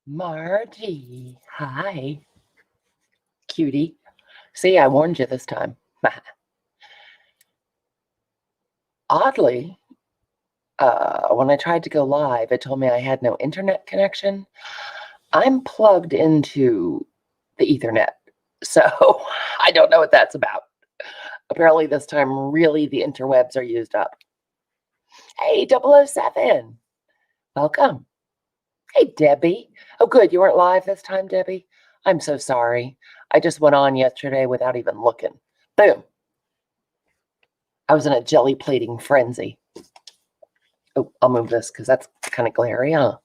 Margie, hi, cutie. See, I warned you this time. Oddly, when I tried to go live, it told me I had no internet connection. I'm plugged into the Ethernet, so I don't know what that's about. Apparently, this time, really, the interwebs are used up. Hey, 007, welcome. Hey, Debbie. Oh, good, you weren't live this time, Debbie? I'm so sorry. I just went on yesterday without even looking. Boom. I was in a jelly plating frenzy. Oh, I'll move this because that's kind of glary, huh?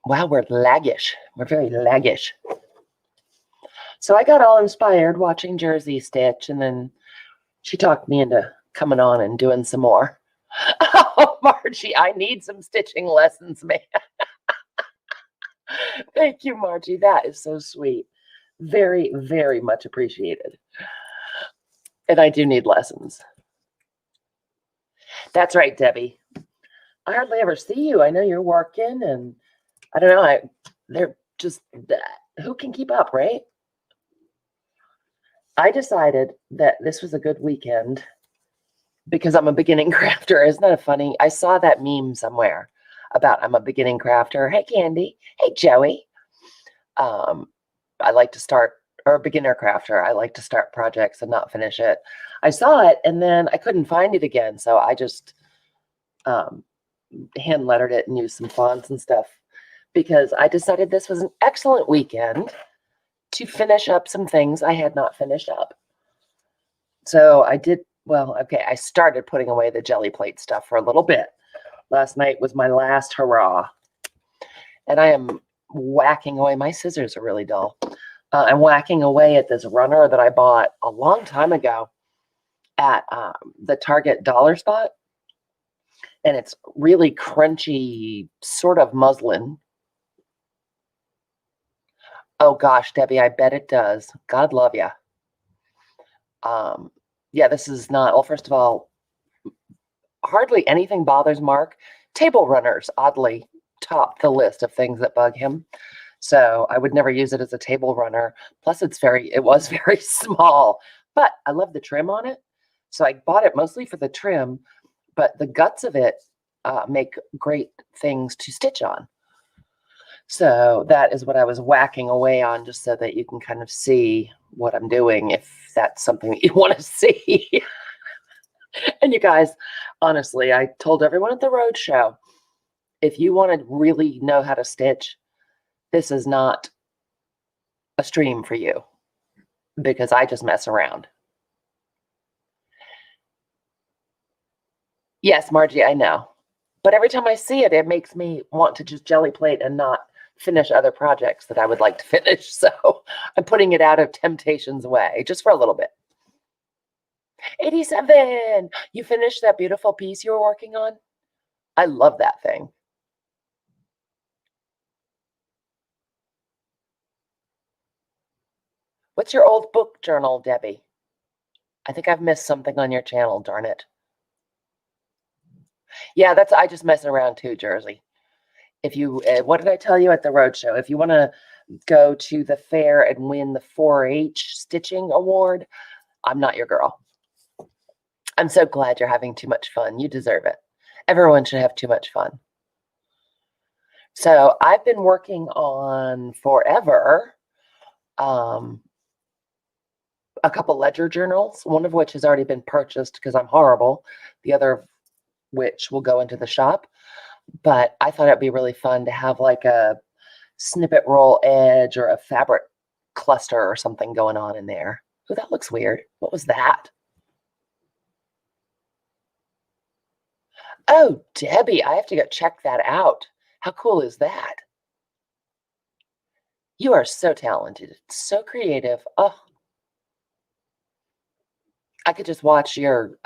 Wow, we're laggish. We're very laggish. So I got all inspired watching Jersey Stitch, and then she talked me into coming on and doing some more. Oh, Margie, I need some stitching lessons, man. Thank you, Margie. That is so sweet. Very, very much appreciated. And I do need lessons. That's right, Debbie. I hardly ever see you. I know you're working, and I don't know. They're just, who can keep up, right? I decided that this was a good weekend because I'm a beginning crafter. Isn't that funny? I saw that meme somewhere about I'm a beginning crafter. Hey, Candy. Hey, Joey. I like to start, or a beginner crafter. I like to start projects and not finish it. I saw it and then I couldn't find it again. So I just hand lettered it and used some fonts and stuff because I decided this was an excellent weekend to finish up some things I had not finished up. So I did, well, okay, I started putting away the jelly plate stuff for a little bit. Last night was my last hurrah. And I am whacking away. My scissors are really dull. I'm whacking away at this runner that I bought a long time ago at the Target dollar spot. And it's really crunchy, sort of muslin. Oh gosh, Debbie, I bet it does. God love you. Yeah, this is not, well, first of all, hardly anything bothers Mark. Table runners, oddly, top the list of things that bug him. So I would never use it as a table runner. Plus, it was very small, but I love the trim on it. So I bought it mostly for the trim, but the guts of it make great things to stitch on. So that is what I was whacking away on, just so that you can kind of see what I'm doing, if that's something that you want to see. And you guys, honestly, I told everyone at the road show, if you want to really know how to stitch, this is not a stream for you, because I just mess around. Yes, Margie, I know. But every time I see it, it makes me want to just jelly plate and not finish other projects that I would like to finish. So I'm putting it out of temptation's way just for a little bit. 87, you finished that beautiful piece you were working on? I love that thing. What's your old book journal, Debbie? I think I've missed something on your channel, darn it. Yeah, I just messing around too, Jersey. If you, what did I tell you at the roadshow? If you want to go to the fair and win the 4-H stitching award, I'm not your girl. I'm so glad you're having too much fun. You deserve it. Everyone should have too much fun. So I've been working on forever a couple ledger journals, one of which has already been purchased because I'm horrible. The other of which will go into the shop. But I thought it'd be really fun to have like a snippet roll edge or a fabric cluster or something going on in there. Oh, that looks weird. What was that? Oh, Debbie, I have to go check that out. How cool is that? You are so talented, so creative. Oh, I could just watch your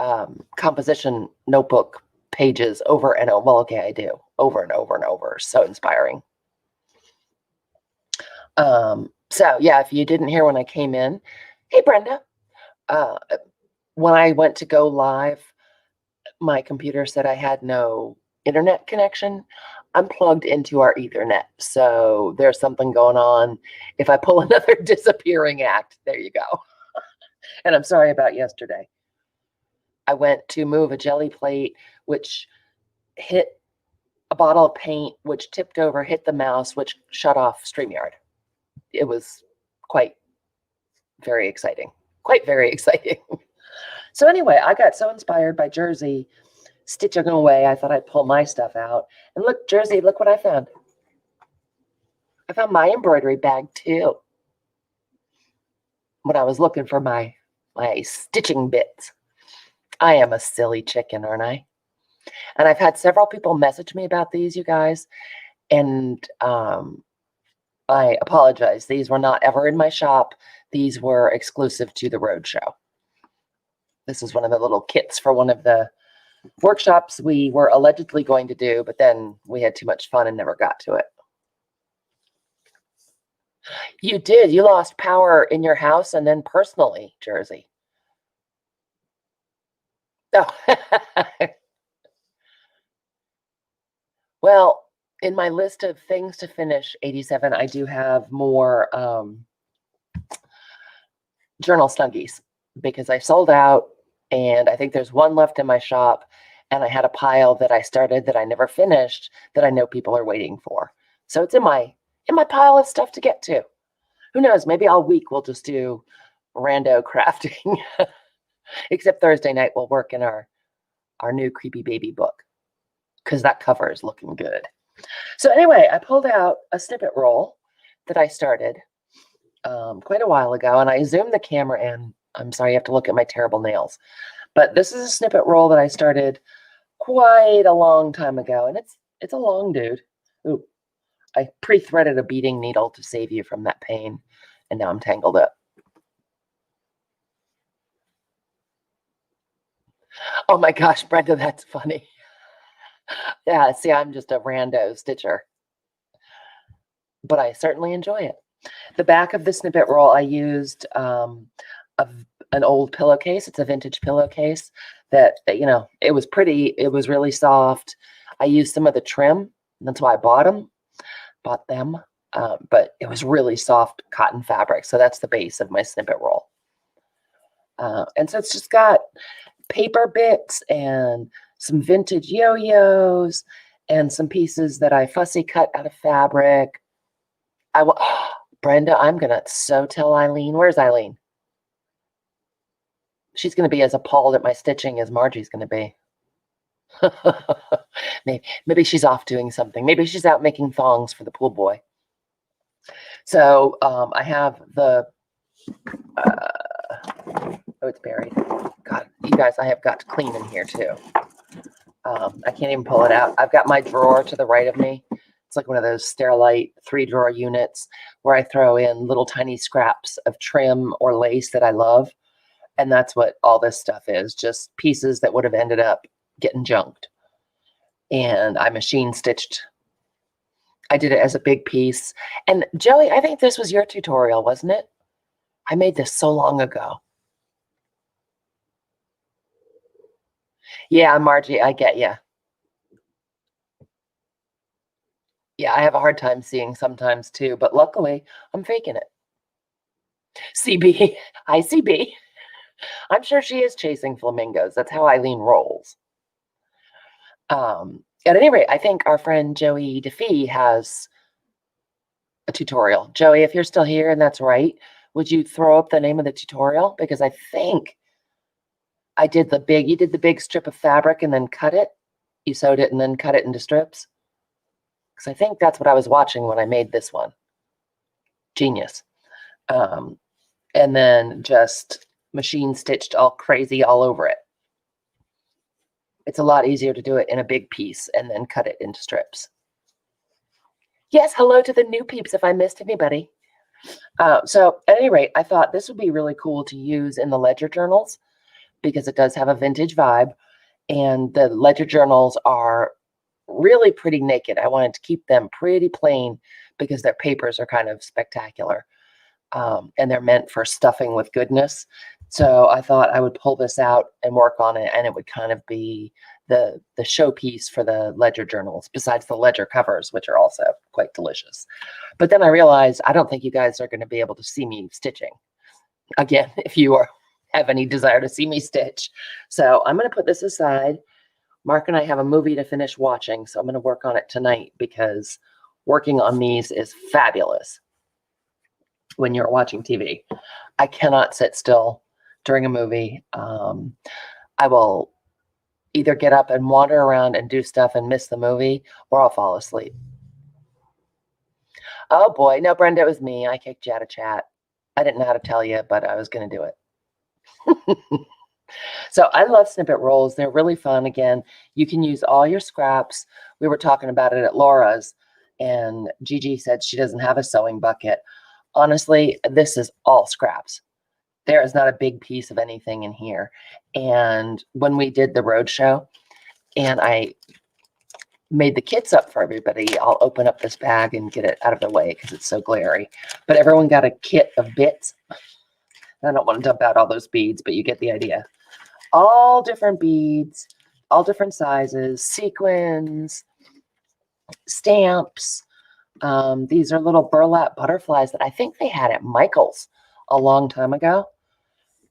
composition notebook pages over and over. Well, okay, I do over and over and over. So inspiring. So yeah, if you didn't hear when I came in, hey Brenda, when I went to go live, my computer said I had no internet connection. I'm plugged into our Ethernet, so there's something going on. If I pull another disappearing act, there you go. And I'm sorry about yesterday. I went to move a jelly plate, which hit a bottle of paint, which tipped over, hit the mouse, which shut off StreamYard. It was quite very exciting. Quite very exciting. So anyway, I got so inspired by Jersey stitching away, I thought I'd pull my stuff out. And look, Jersey, look what I found. I found my embroidery bag too. When I was looking for my stitching bits. I am a silly chicken, aren't I? And I've had several people message me about these, you guys. And I apologize. These were not ever in my shop. These were exclusive to the Roadshow. This is one of the little kits for one of the workshops we were allegedly going to do, but then we had too much fun and never got to it. You did. You lost power in your house and then personally, Jersey. Oh. Well, in my list of things to finish 87, I do have more journal Snuggies because I sold out and I think there's one left in my shop and I had a pile that I started that I never finished that I know people are waiting for. So it's in my pile of stuff to get to. Who knows? Maybe all week we'll just do rando crafting. Except Thursday night we'll work in our new Creepy Baby book because that cover is looking good. So anyway, I pulled out a snippet roll that I started quite a while ago, and I zoomed the camera in. I'm sorry, you have to look at my terrible nails. But this is a snippet roll that I started quite a long time ago, and it's a long dude. Ooh, I pre-threaded a beading needle to save you from that pain, and now I'm tangled up. Oh my gosh, Brenda, that's funny. Yeah, see, I'm just a rando stitcher. But I certainly enjoy it. The back of the snippet roll, I used an old pillowcase. It's a vintage pillowcase that, you know, it was pretty. It was really soft. I used some of the trim. That's why I bought them. But it was really soft cotton fabric. So that's the base of my snippet roll. And so it's just got paper bits and some vintage yo-yos and some pieces that I fussy cut out of fabric. Brenda, I'm going to so tell Eileen. Where's Eileen? She's going to be as appalled at my stitching as Margie's going to be. Maybe she's off doing something. Maybe she's out making thongs for the pool boy. So I have the, oh, it's buried. God, you guys, I have got to clean in here too. I can't even pull it out. I've got my drawer to the right of me. It's like one of those Sterilite 3-drawer units where I throw in little tiny scraps of trim or lace that I love. And that's what all this stuff is, just pieces that would have ended up getting junked. And I machine stitched. I did it as a big piece. And Joey, I think this was your tutorial, wasn't it? I made this so long ago. Yeah, Margie, I get you. Yeah, I have a hard time seeing sometimes too, but luckily I'm faking it. CB, hi CB. I'm sure she is chasing flamingos. That's how Eileen rolls. At any rate, I think our friend Joey DeFee has a tutorial. Joey, if you're still here and that's right, would you throw up the name of the tutorial? Because I think I did you did the big strip of fabric and then cut it. You sewed it and then cut it into strips. Because I think that's what I was watching when I made this one. Genius. And then just machine stitched all crazy all over it. It's a lot easier to do it in a big piece and then cut it into strips. Yes, hello to the new peeps if I missed anybody. So at any rate, I thought this would be really cool to use in the ledger journals because it does have a vintage vibe. And the ledger journals are really pretty naked. I wanted to keep them pretty plain because their papers are kind of spectacular. and they're meant for stuffing with goodness. So I thought I would pull this out and work on it, and it would kind of be the showpiece for the ledger journals, besides the ledger covers, which are also quite delicious. But then I realized I don't think you guys are going to be able to see me stitching. Again, if you have any desire to see me stitch. So I'm going to put this aside. Mark and I have a movie to finish watching, so I'm going to work on it tonight because working on these is fabulous when you're watching TV. I cannot sit still during a movie. I will either get up and wander around and do stuff and miss the movie, or I'll fall asleep. Oh boy, no, Brenda, it was me. I kicked you out of chat. I didn't know how to tell you, but I was going to do it. So I love snippet rolls. They're really fun. Again, you can use all your scraps. We were talking about it at Laura's, and Gigi said she doesn't have a sewing bucket. Honestly, this is all scraps. There is not a big piece of anything in here. And when we did the road show and I made the kits up for everybody, I'll open up this bag and get it out of the way because it's so glary. But everyone got a kit of bits. I don't want to dump out all those beads, but you get the idea. All different beads, all different sizes, sequins, stamps. These are little burlap butterflies that I think they had at Michael's a long time ago.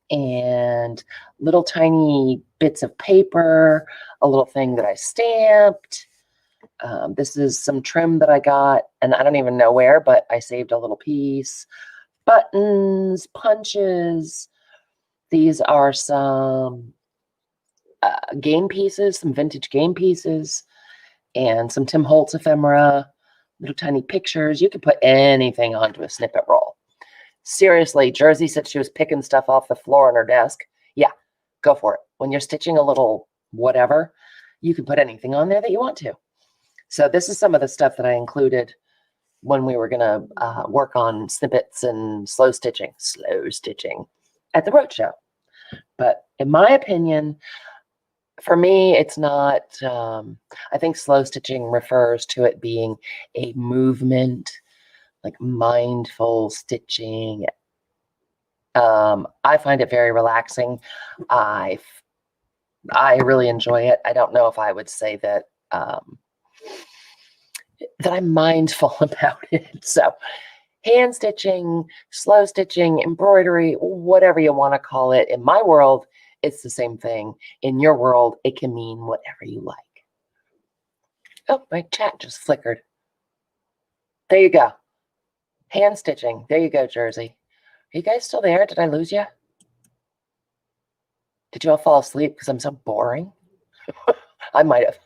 And little tiny bits of paper, a little thing that I stamped. This is some trim that I got, and I don't even know where, but I saved a little piece. Buttons, punches. These are some game pieces, some vintage game pieces, and some Tim Holtz ephemera, little tiny pictures. You could put anything onto a snippet roll. Seriously, Jersey said she was picking stuff off the floor on her desk. Yeah, go for it. When you're stitching a little whatever, you can put anything on there that you want to. So this is some of the stuff that I included when we were going to work on snippets and slow stitching at the roadshow. But in my opinion, for me, it's not, I think slow stitching refers to it being a movement, like mindful stitching. I find it very relaxing. I really enjoy it. I don't know if I would say that that I'm mindful about it. So hand stitching, slow stitching, embroidery, whatever you want to call it. In my world, it's the same thing. In your world, it can mean whatever you like. Oh, my chat just flickered. There you go. Hand stitching. There you go, Jersey. Are you guys still there? Did I lose you? Did you all fall asleep because I'm so boring? I might have.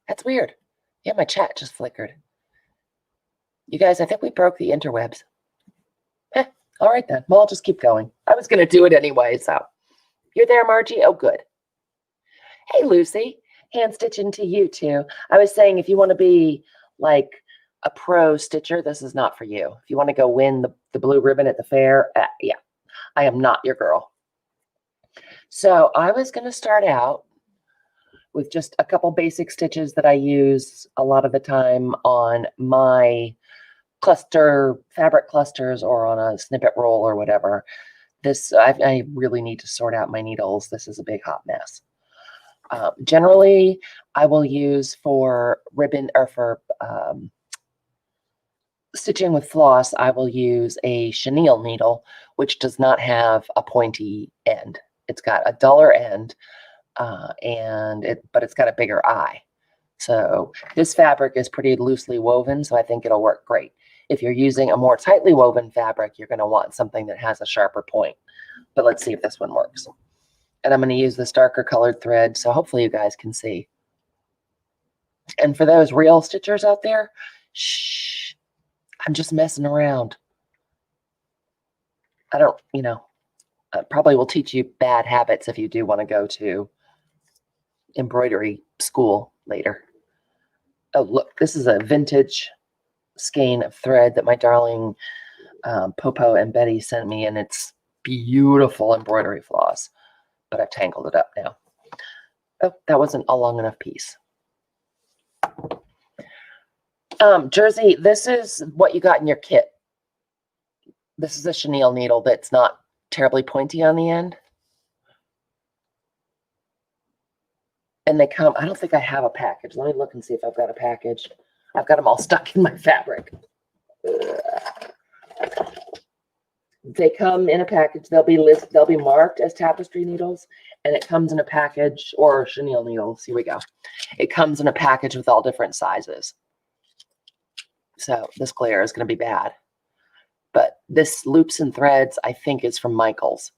That's weird. Yeah, my chat just flickered. You guys, I think we broke the interwebs. All right then. Well, I'll just keep going. I was going to do it anyway, so. You're there, Margie? Oh, good. Hey, Lucy. Hand stitching to you, too. I was saying if you want to be like a pro stitcher, this is not for you. If you want to go win the blue ribbon at the fair, yeah, I am not your girl. So I was going to start out with just a couple basic stitches that I use a lot of the time on my fabric clusters or on a snippet roll or whatever. This, I really need to sort out my needles. This is a big hot mess. Generally, I will use for ribbon or for stitching with floss, I will use a chenille needle, which does not have a pointy end. It's got a duller end, but it's got a bigger eye. So this fabric is pretty loosely woven, so I think it'll work great. If you're using a more tightly woven fabric, you're going to want something that has a sharper point. But let's see if this one works. And I'm going to use this darker colored thread, so hopefully you guys can see. And for those real stitchers out there, shh, I'm just messing around. I don't, probably will teach you bad habits if you do want to go to embroidery school later. Oh, look, this is a vintage skein of thread that my darling Popo and Betty sent me, and it's beautiful embroidery floss, but I've tangled it up now. Oh, that wasn't a long enough piece. Jersey, this is what you got in your kit. This is a chenille needle that's not terribly pointy on the end. And they come, I don't think I have a package. Let me look and see if I've got a package. I've got them all stuck in my fabric. They come in a package. They'll be marked as tapestry needles, and it comes in a package, or chenille needles. Here we go. It comes in a package with all different sizes. So this glare is going to be bad. But this Loops and Threads, I think, is from Michaels.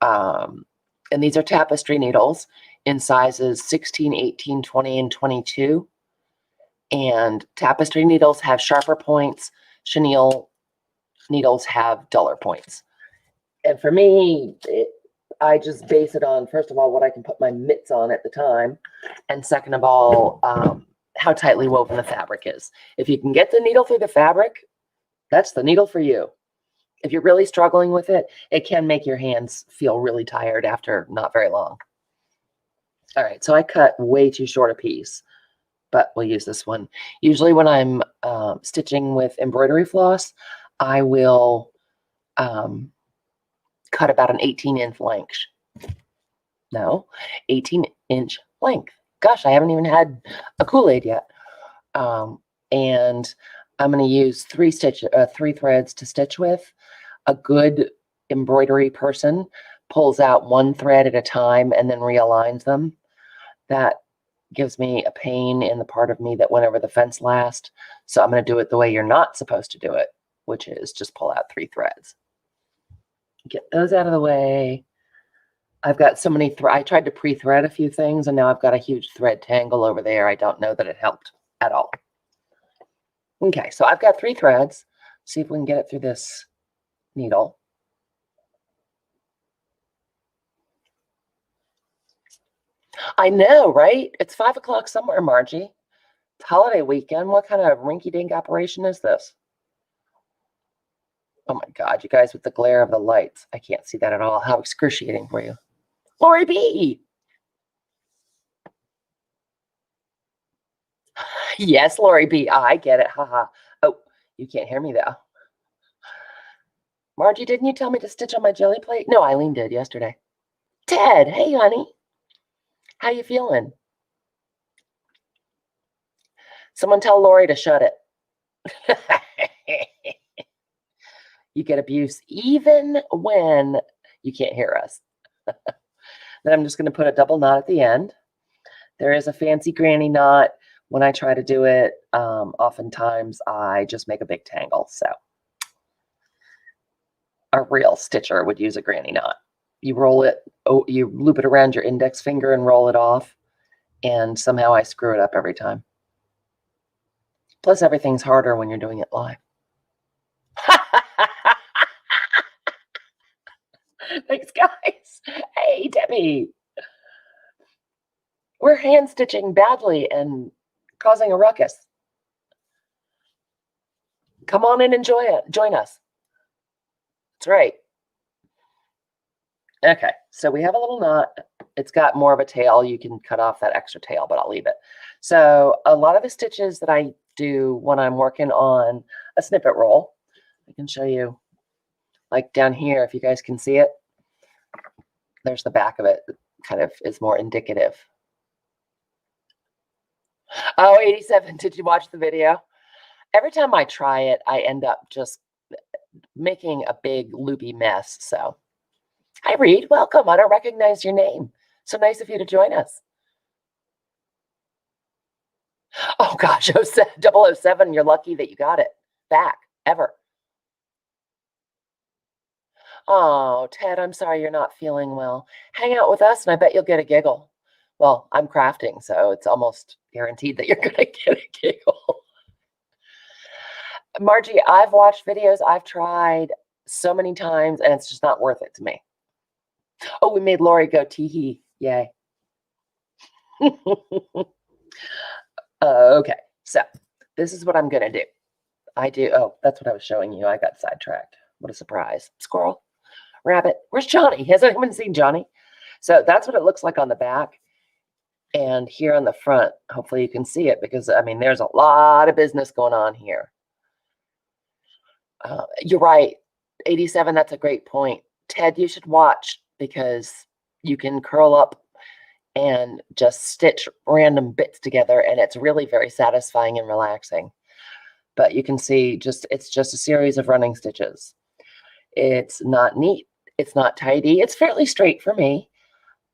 And these are tapestry needles in sizes 16, 18, 20, and 22. And tapestry needles have sharper points. Chenille needles have duller points. And for me, I just base it on, first of all, what I can put my mitts on at the time. And second of all, how tightly woven the fabric is. If you can get the needle through the fabric, that's the needle for you. If you're really struggling with it, it can make your hands feel really tired after not very long. All right, so I cut way too short a piece, but we'll use this one. Usually when I'm stitching with embroidery floss, I will cut about an 18-inch length. No, 18-inch length. Gosh, I haven't even had a Kool-Aid yet. And I'm going to use three threads to stitch with. A good embroidery person pulls out one thread at a time and then realigns them. That gives me a pain in the part of me that went over the fence last. So I'm going to do it the way you're not supposed to do it, which is just pull out 3 threads. Get those out of the way. I've got so many I tried to pre-thread a few things, and now I've got a huge thread tangle over there. I don't know that it helped at all. Okay, so I've got 3 threads. See if we can get it through this needle. I know, right? It's 5 o'clock somewhere, Margie. It's holiday weekend. What kind of rinky-dink operation is this? Oh my God, you guys, with the glare of the lights, I can't see that at all. How excruciating for you. Lori B. Yes, Lori B. I get it. Haha. Oh, you can't hear me though. Margie, didn't you tell me to stitch on my jelly plate? No, Eileen did yesterday. Ted, hey, honey. How you feeling? Someone tell Lori to shut it. You get abuse even when you can't hear us. Then I'm just going to put a double knot at the end. There is a fancy granny knot. When I try to do it, oftentimes I just make a big tangle. So a real stitcher would use a granny knot. You roll it, you loop it around your index finger and roll it off. And somehow I screw it up every time. Plus, everything's harder when you're doing it live. Thanks, guys. Hey, Debbie. We're hand stitching badly and causing a ruckus. Come on in and join us. That's right. Okay, so we have a little knot. It's got more of a tail. You can cut off that extra tail, but I'll leave it. So a lot of the stitches that I do when I'm working on a snippet roll, I can show you like down here, if you guys can see it. There's the back of it, kind of is more indicative. Oh, 87, did you watch the video? Every time I try it, I end up just making a big loopy mess, so. Hi, Reed. Welcome. I don't recognize your name. So nice of you to join us. Oh, gosh, 007, you're lucky that you got it back, ever. Oh, Ted, I'm sorry you're not feeling well. Hang out with us, and I bet you'll get a giggle. Well, I'm crafting, so it's almost guaranteed that you're going to get a giggle. Margie, I've watched videos. I've tried so many times, and it's just not worth it to me. Oh, we made Lori go tee-hee. Yay. Okay, so this is what I'm going to do. Oh, that's what I was showing you. I got sidetracked. What a surprise. Squirrel, rabbit. Where's Johnny? Hasn't anyone seen Johnny? So that's what it looks like on the back. And here on the front, hopefully you can see it because, I mean, there's a lot of business going on here. You're right. 87, that's a great point. Ted, you should watch because you can curl up and just stitch random bits together, and it's really very satisfying and relaxing. But you can see it's just a series of running stitches. It's not neat. It's not tidy. It's fairly straight for me.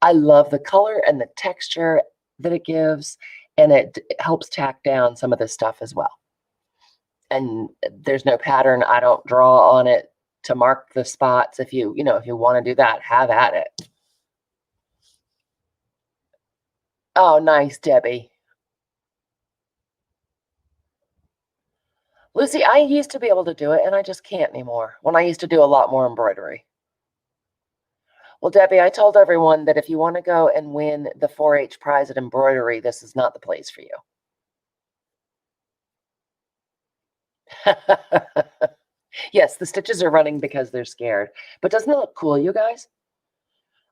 I love the color and the texture that it gives, and it helps tack down some of this stuff as well. And there's no pattern. I don't draw on it to mark the spots. If you want to do that, have at it. Oh, nice, Debbie. Lucy, I used to be able to do it, and I just can't anymore. When I used to do a lot more embroidery. Well, Debbie, I told everyone that if you want to go and win the 4-H prize at embroidery, this is not the place for you. Yes, the stitches are running because they're scared. But doesn't it look cool, you guys?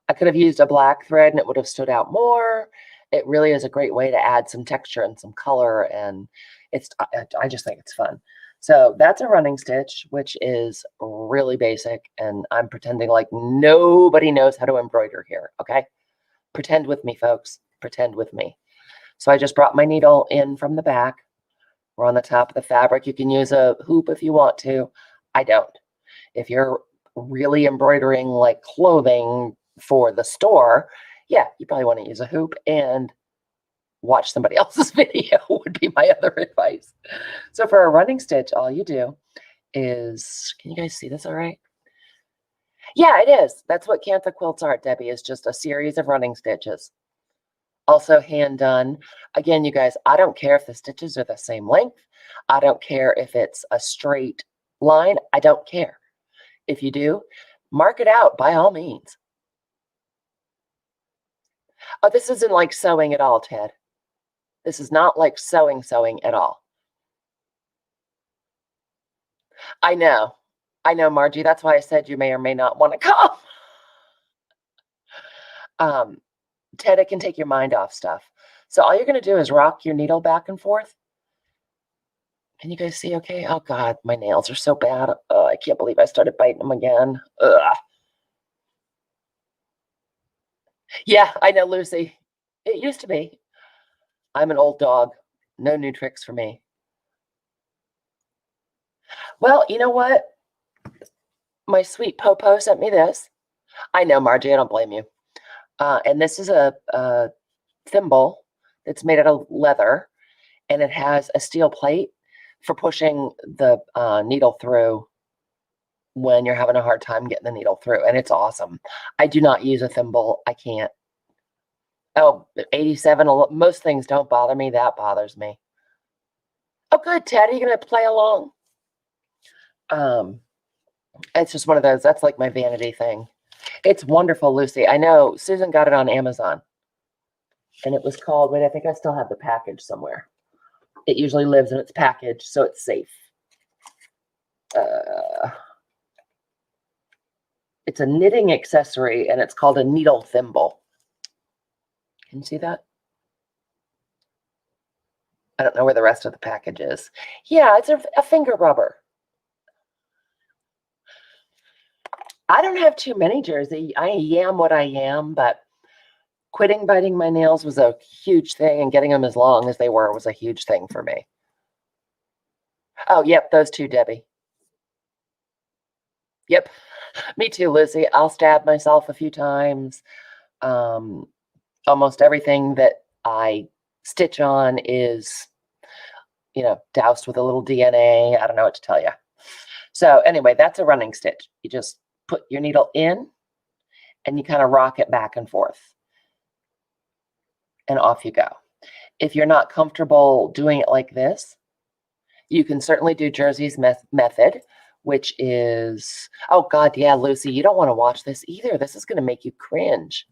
I could have used a black thread and it would have stood out more. It really is a great way to add some texture and some color, and I just think it's fun. So that's a running stitch, which is really basic, and I'm pretending like nobody knows how to embroider here, okay? Pretend with me, folks. Pretend with me. So I just brought my needle in from the back. We're on the top of the fabric. You can use a hoop if you want to. I don't. If you're really embroidering like clothing for the store, yeah, you probably want to use a hoop and watch somebody else's video would be my other advice. So for a running stitch, all you do is, can you guys see this all right? Yeah, it is. That's what Cantha quilts are, Debbie, is just a series of running stitches. Also hand done. Again, you guys, I don't care if the stitches are the same length. I don't care if it's a straight line. I don't care. If you do, mark it out by all means. Oh, this isn't like sewing at all, Ted. This is not like sewing at all. I know, Margie. That's why I said you may or may not want to come. Ted, it can take your mind off stuff. So all you're going to do is rock your needle back and forth. Can you guys see okay? Oh, God, my nails are so bad. I can't believe I started biting them again. Ugh. Yeah, I know, Lucy. It used to be. I'm an old dog. No new tricks for me. Well, you know what? My sweet Popo sent me this. I know, Margie, I don't blame you. And this is a thimble that's made out of leather, and it has a steel plate for pushing the needle through when you're having a hard time getting the needle through, and it's awesome. I do not use a thimble. I can't. Oh, 87, most things don't bother me. That bothers me. Oh, good, Ted. Are you going to play along? It's just one of those. That's like my vanity thing. It's wonderful, Lucy. I know Susan got it on Amazon, and it was called, wait, I think I still have the package somewhere. It usually lives in its package, so it's safe. It's a knitting accessory, and it's called a needle thimble. Can you see that? I don't know where the rest of the package is. Yeah, it's a finger rubber. I don't have too many, Jersey. I am what I am, but quitting biting my nails was a huge thing, and getting them as long as they were was a huge thing for me. Oh, yep, those two, Debbie. Yep, me too, Lizzie. I'll stab myself a few times. Almost everything that I stitch on is, doused with a little DNA. I don't know what to tell you. So anyway, that's a running stitch. You just put your needle in and you kind of rock it back and forth. And off you go. If you're not comfortable doing it like this, you can certainly do Jersey's method, which is, oh God, yeah, Lucy, you don't want to watch this either. This is going to make you cringe.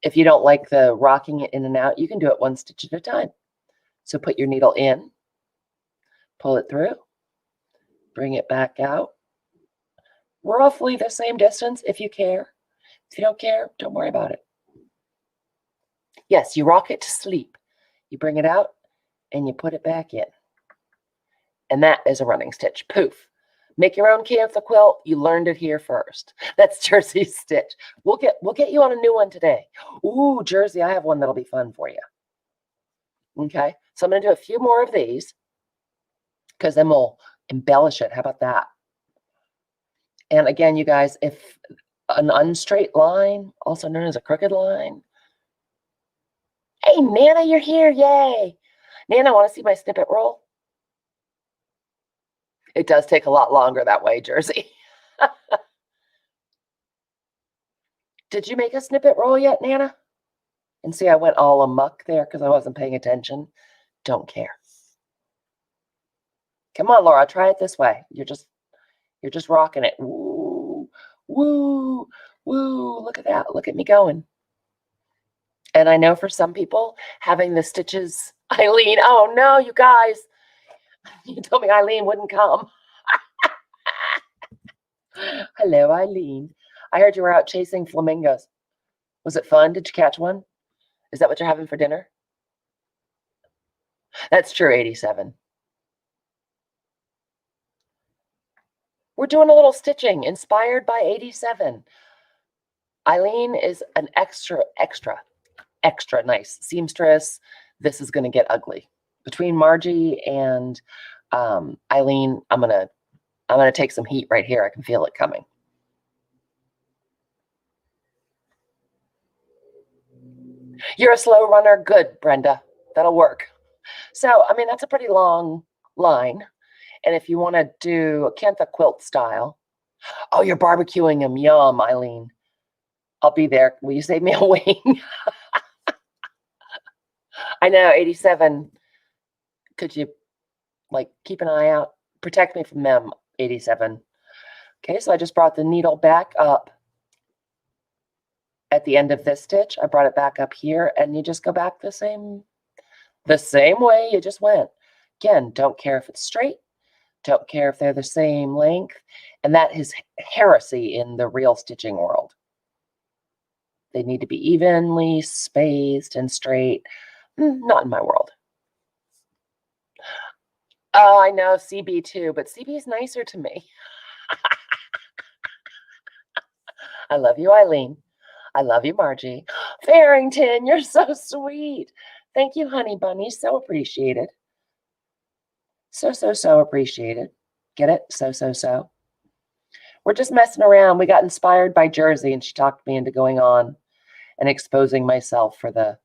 If you don't like the rocking it in and out, you can do it one stitch at a time. So put your needle in, pull it through, bring it back out. Roughly the same distance if you care. If you don't care, don't worry about it. Yes, you rock it to sleep. You bring it out and you put it back in. And that is a running stitch. Poof. Make your own cantha quilt. You learned it here first. That's Jersey Stitch. We'll get you on a new one today. Ooh, Jersey, I have one that'll be fun for you. Okay, so I'm going to do a few more of these because then we'll embellish it. How about that? And again, you guys, if an unstraight line, also known as a crooked line. Hey, Nana, you're here. Yay. Nana, want to see my snippet roll? It does take a lot longer that way, Jersey. Did you make a snippet roll yet, Nana? And see, I went all amuck there because I wasn't paying attention. Don't care. Come on, Laura, try it this way. You're just rocking it. Woo, woo, woo. Look at that. Look at me going. And I know for some people, having the stitches, Eileen, oh no, you guys. You told me Eileen wouldn't come. Hello, Eileen. I heard you were out chasing flamingos. Was it fun? Did you catch one? Is that what you're having for dinner? That's true, 87. We're doing a little stitching inspired by 87. Eileen is an extra nice seamstress. This is going to get ugly. Between Margie and Eileen, I'm gonna take some heat right here. I can feel it coming. You're a slow runner. Good, Brenda. That'll work. So, I mean, that's a pretty long line. And if you want to do a cantha quilt style, oh, you're barbecuing them. Yum, Eileen. I'll be there. Will you save me a wing? I know, 87. Could you, like, keep an eye out? Protect me from them, 87. Okay, so I just brought the needle back up at the end of this stitch. I brought it back up here, and you just go back the same way you just went. Again, don't care if it's straight. Don't care if they're the same length. And that is heresy in the real stitching world. They need to be evenly spaced and straight. Not in my world. Oh, I know, CB too, but CB is nicer to me. I love you, Eileen. I love you, Margie. Farrington, you're so sweet. Thank you, honey bunny. So appreciated. So appreciated. Get it? So. We're just messing around. We got inspired by Jersey, and she talked me into going on and exposing myself for the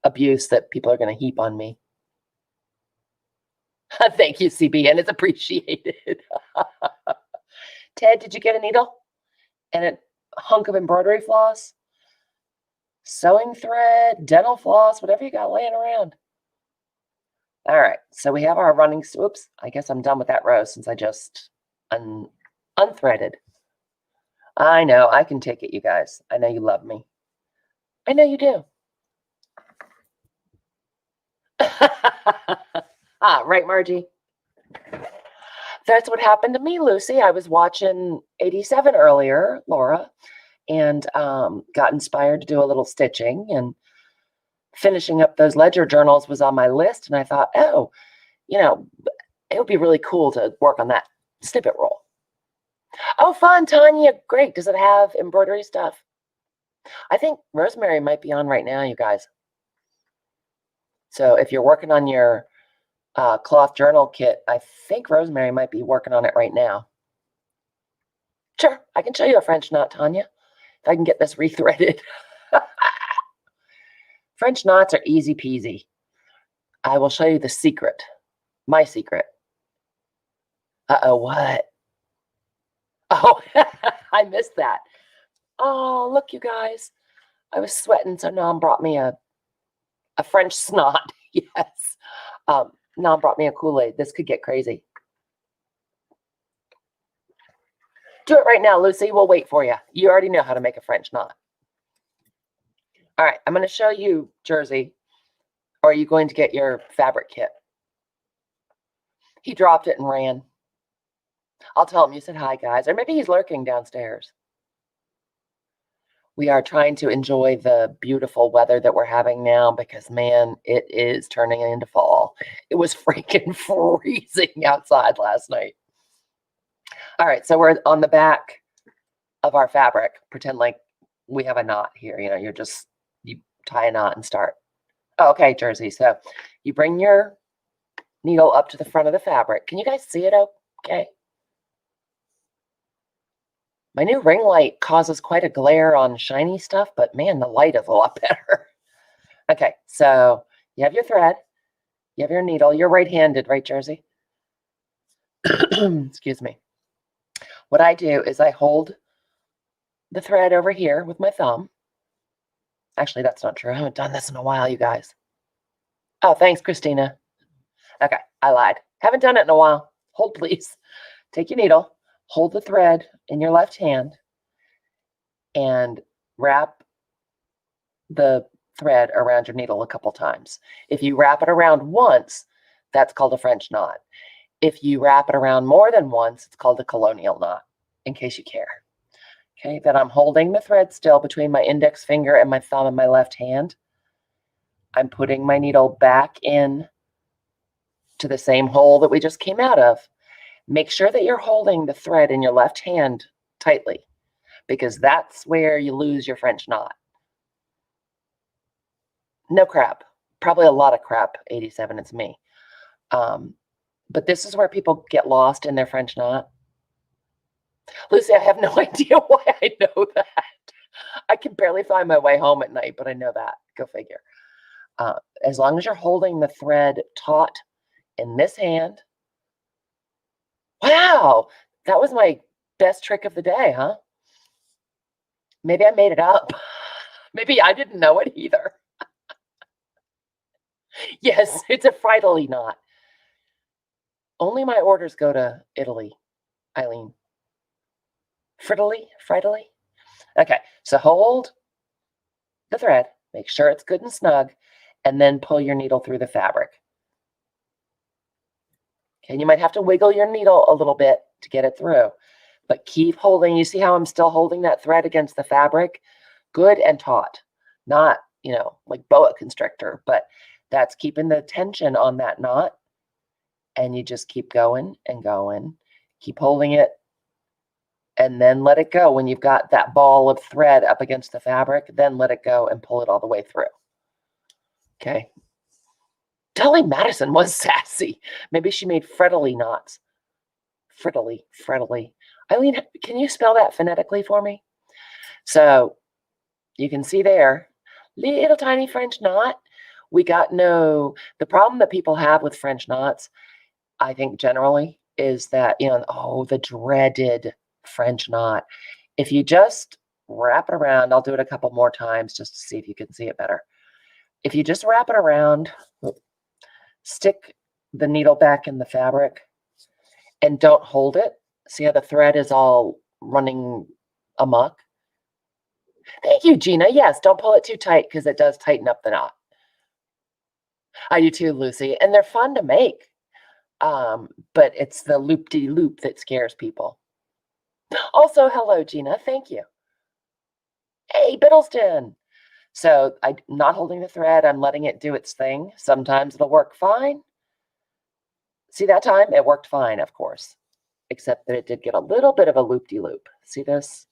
abuse that people are going to heap on me. Thank you, CB, and it's appreciated. Ted, did you get a needle and a hunk of embroidery floss? Sewing thread, dental floss, whatever you got laying around. All right, so we have our running, oops, I guess I'm done with that row since I just unthreaded. I know, I can take it, you guys. I know you love me. I know you do. Right, Margie? That's what happened to me, Lucy. I was watching 87 earlier, Laura, and got inspired to do a little stitching, and finishing up those ledger journals was on my list, and I thought, oh, you know, it would be really cool to work on that snippet roll. Oh, fun, Tanya. Great. Does it have embroidery stuff? I think Rosemary might be on right now, you guys. So if you're working on your cloth journal kit, I think Rosemary might be working on it right now. Sure, I can show you a French knot, Tanya, if I can get this rethreaded. French knots are easy peasy. I will show you the secret, my secret. Uh-oh, what? Oh, I missed that. Oh, look, you guys. I was sweating, so Nom brought me a French snot. Yes. Nom brought me a Kool-Aid. This could get crazy. Do it right now, Lucy. We'll wait for you. You already know how to make a French knot. All right, I'm going to show you Jersey. Or are you going to get your fabric kit? He dropped it and ran. I'll tell him you said hi, guys. Or maybe he's lurking downstairs. We are trying to enjoy the beautiful weather that we're having now because, man, it is turning into fall. It was freaking freezing outside last night. All right, so we're on the back of our fabric. Pretend like we have a knot here. You know, you tie a knot and start. Oh, okay, Jersey. So you bring your needle up to the front of the fabric. Can you guys see it okay? My new ring light causes quite a glare on shiny stuff, but man, the light is a lot better. Okay, so you have your thread, you have your needle. You're right-handed, right, Jersey? Excuse me. What I do is I hold the thread over here with my thumb. Actually, that's not true. I haven't done this in a while, you guys. Oh, thanks, Christina. Okay, I lied. Haven't done it in a while. Hold, please. Take your needle, hold the thread in your left hand, and wrap the thread around your needle a couple times. If you wrap it around once, that's called a French knot. If you wrap it around more than once, it's called a colonial knot, in case you care. Okay, then I'm holding the thread still between my index finger and my thumb in my left hand. I'm putting my needle back in to the same hole that we just came out of. Make sure that you're holding the thread in your left hand tightly, because that's where you lose your French knot. No crap. Probably a lot of crap, 87, it's me. But this is where people get lost in their French knot. Lucy, I have no idea why I know that. I can barely find my way home at night, but I know that. Go figure. As long as you're holding the thread taut in this hand. Wow, that was my best trick of the day, huh? Maybe I made it up. Maybe I didn't know it either. Yes, it's a Friedeli knot. Only my orders go to Italy, Eileen. Friedeli? Okay, so hold the thread, make sure it's good and snug, and then pull your needle through the fabric. Okay, and you might have to wiggle your needle a little bit to get it through, but keep holding. You see how I'm still holding that thread against the fabric? Good and taut, not, like boa constrictor, but that's keeping the tension on that knot. And you just keep going and going, keep holding it, and then let it go. When you've got that ball of thread up against the fabric, then let it go and pull it all the way through. Okay. Dolly Madison was sassy. Maybe she made Friedeli knots. Friedeli. Eileen, can you spell that phonetically for me? So you can see there, little tiny French knot. The problem that people have with French knots, I think generally, is that, the dreaded French knot. If you just wrap it around, I'll do it a couple more times just to see if you can see it better. If you just wrap it around, stick the needle back in the fabric, and don't hold it. See how the thread is all running amok? Thank you, Gina. Yes, don't pull it too tight because it does tighten up the knot. I do too, Lucy. And they're fun to make. But it's the loop-de-loop that scares people. Also, hello, Gina. Thank you. Hey, Biddleston. So I'm not holding the thread. I'm letting it do its thing. Sometimes it'll work fine. See that time? It worked fine, of course, except that it did get a little bit of a loop-de-loop. See this?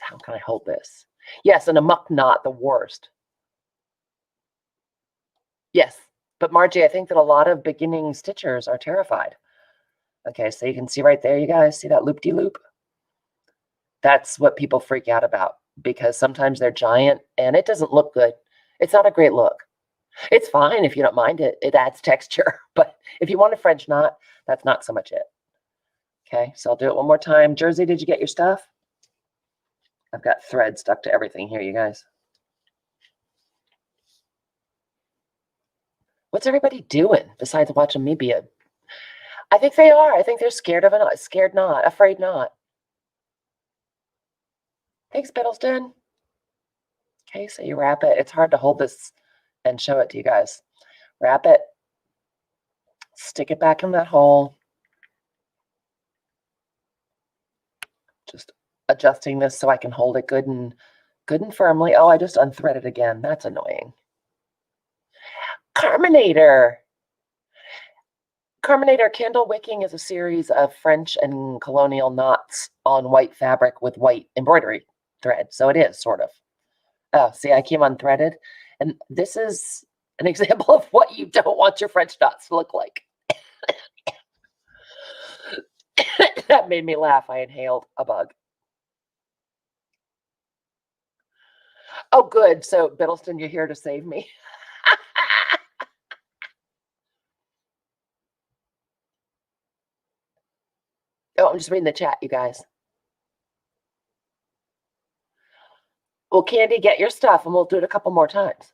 How can I hold this? Yes, an amok knot, the worst. Yes, but Margie, I think that a lot of beginning stitchers are terrified. Okay, so you can see right there, you guys, see that loop-de-loop? That's what people freak out about, because sometimes they're giant and it doesn't look good. It's not a great look. It's fine if you don't mind it. It adds texture. But if you want a French knot, that's not so much it. Okay, so I'll do it one more time. Jersey, did you get your stuff? I've got thread stuck to everything here, you guys. What's everybody doing besides watching me be a... I think they are. I think they're scared of a scared knot, afraid knot. Thanks, Biddleston. Okay, so you wrap it. It's hard to hold this and show it to you guys. Wrap it. Stick it back in that hole. Just adjusting this so I can hold it good and firmly. Oh, I just unthreaded again. That's annoying. Carminator. Carminator candle wicking is a series of French and colonial knots on white fabric with white embroidery thread. So it is sort of. Oh, see, I came unthreaded. And this is an example of what you don't want your French knots to look like. That made me laugh. I inhaled a bug. Oh, good. So, Biddleston, you're here to save me. Oh, I'm just reading the chat, you guys. Well, Candy, get your stuff and we'll do it a couple more times.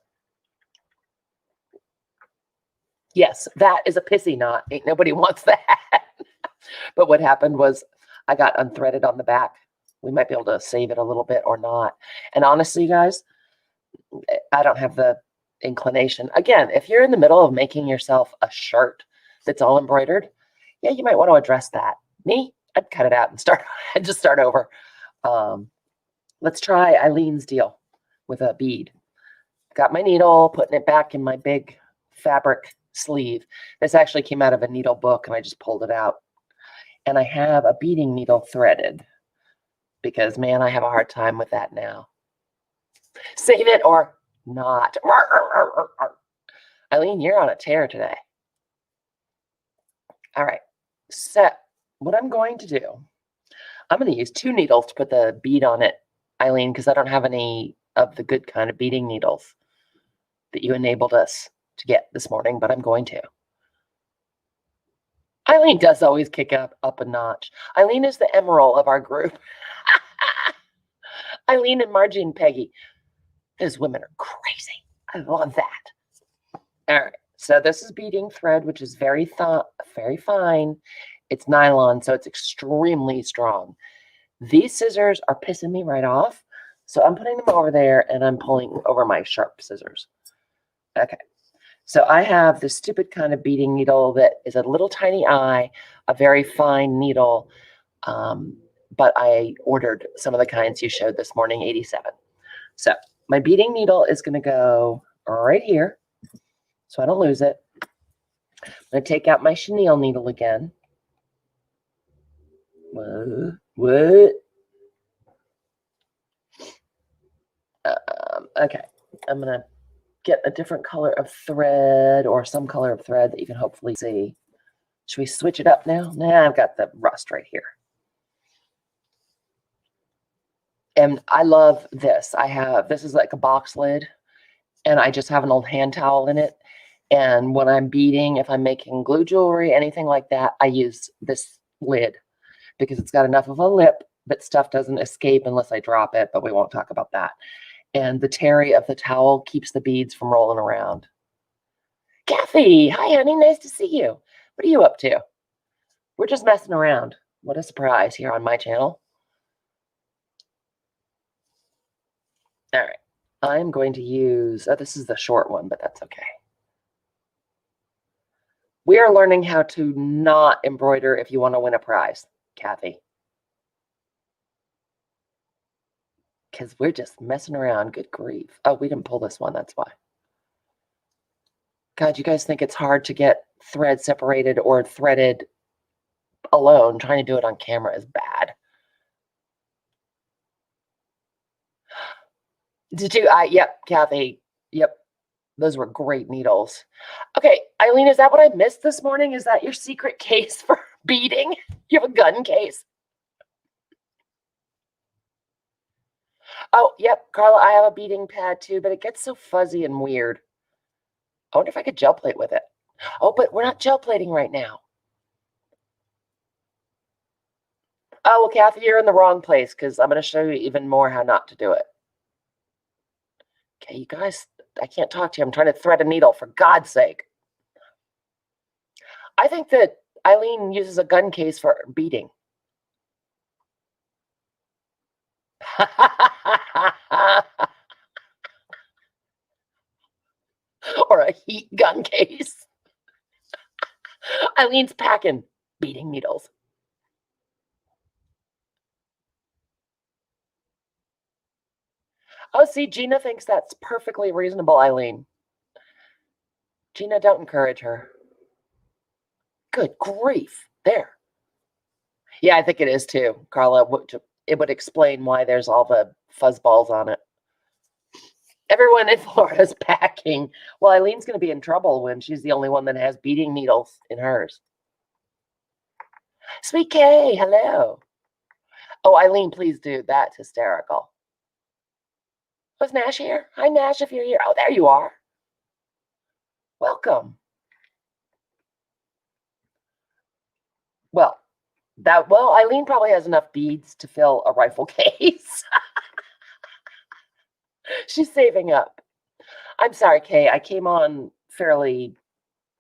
Yes, that is a pissy knot. Ain't nobody wants that. But what happened was I got unthreaded on the back. We might be able to save it a little bit or not. And honestly, guys, I don't have the inclination. Again, if you're in the middle of making yourself a shirt that's all embroidered, yeah, you might want to address that. Me, I'd cut it out and start and just start over. Let's try Eileen's deal with a bead. Got my needle, putting it back in my big fabric sleeve. This actually came out of a needle book and I just pulled it out. And I have a beading needle threaded because, man, I have a hard time with that now. Save it or not. Eileen, you're on a tear today. All right. So what I'm going to do, I'm going to use 2 needles to put the bead on it, Eileen, because I don't have any of the good kind of beading needles that you enabled us to get this morning, but I'm going to. Eileen does always kick up a notch. Eileen is the emerald of our group. Eileen and Margie and Peggy. Those women are crazy. I love that. All right. So this is beading thread, which is very fine. It's nylon, so it's extremely strong. These scissors are pissing me right off. So I'm putting them over there and I'm pulling over my sharp scissors. Okay. So I have this stupid kind of beading needle that is a little tiny eye, a very fine needle. But I ordered some of the kinds you showed this morning, 87. So my beading needle is going to go right here so I don't lose it. I'm going to take out my chenille needle again. What? Okay, I'm going to get a different color of thread or some color of thread that you can hopefully see. Should we switch it up now? Nah, I've got the rust right here. And I love this. This is like a box lid, and I just have an old hand towel in it. And when I'm beading, if I'm making glue jewelry, anything like that, I use this lid because it's got enough of a lip that stuff doesn't escape unless I drop it, but we won't talk about that. And the terry of the towel keeps the beads from rolling around. Kathy, hi, honey. Nice to see you. What are you up to? We're just messing around. What a surprise here on my channel. All right. I'm going to use, this is the short one, but that's okay. We are learning how to not embroider if you want to win a prize, Kathy. Because we're just messing around. Good grief. Oh, we didn't pull this one. That's why. God, you guys think it's hard to get thread separated or threaded alone. Trying to do it on camera is bad. Did you? Yep, Kathy. Yep. Those were great needles. Okay, Eileen, is that what I missed this morning? Is that your secret case for beading? You have a gun case. Oh, yep, Carla, I have a beading pad too, but it gets so fuzzy and weird. I wonder if I could gel plate with it. Oh, but we're not gel plating right now. Oh, well, Kathy, you're in the wrong place because I'm going to show you even more how not to do it. Okay, you guys, I can't talk to you. I'm trying to thread a needle, for God's sake. I think that Eileen uses a gun case for beading. Or a heat gun case. Eileen's packing beading needles. Oh, see, Gina thinks that's perfectly reasonable, Eileen. Gina, don't encourage her. Good grief. There. Yeah, I think it is too, Carla. It would explain why there's all the fuzz balls on it. Everyone in Florida's packing. Well, Eileen's going to be in trouble when she's the only one that has beading needles in hers. Sweet K, hello. Oh, Eileen, please do. That's hysterical. Was Nash here? Hi, Nash, if you're here. Oh, there you are. Welcome. Well, Eileen probably has enough beads to fill a rifle case. She's saving up. I'm sorry, Kay. I came on fairly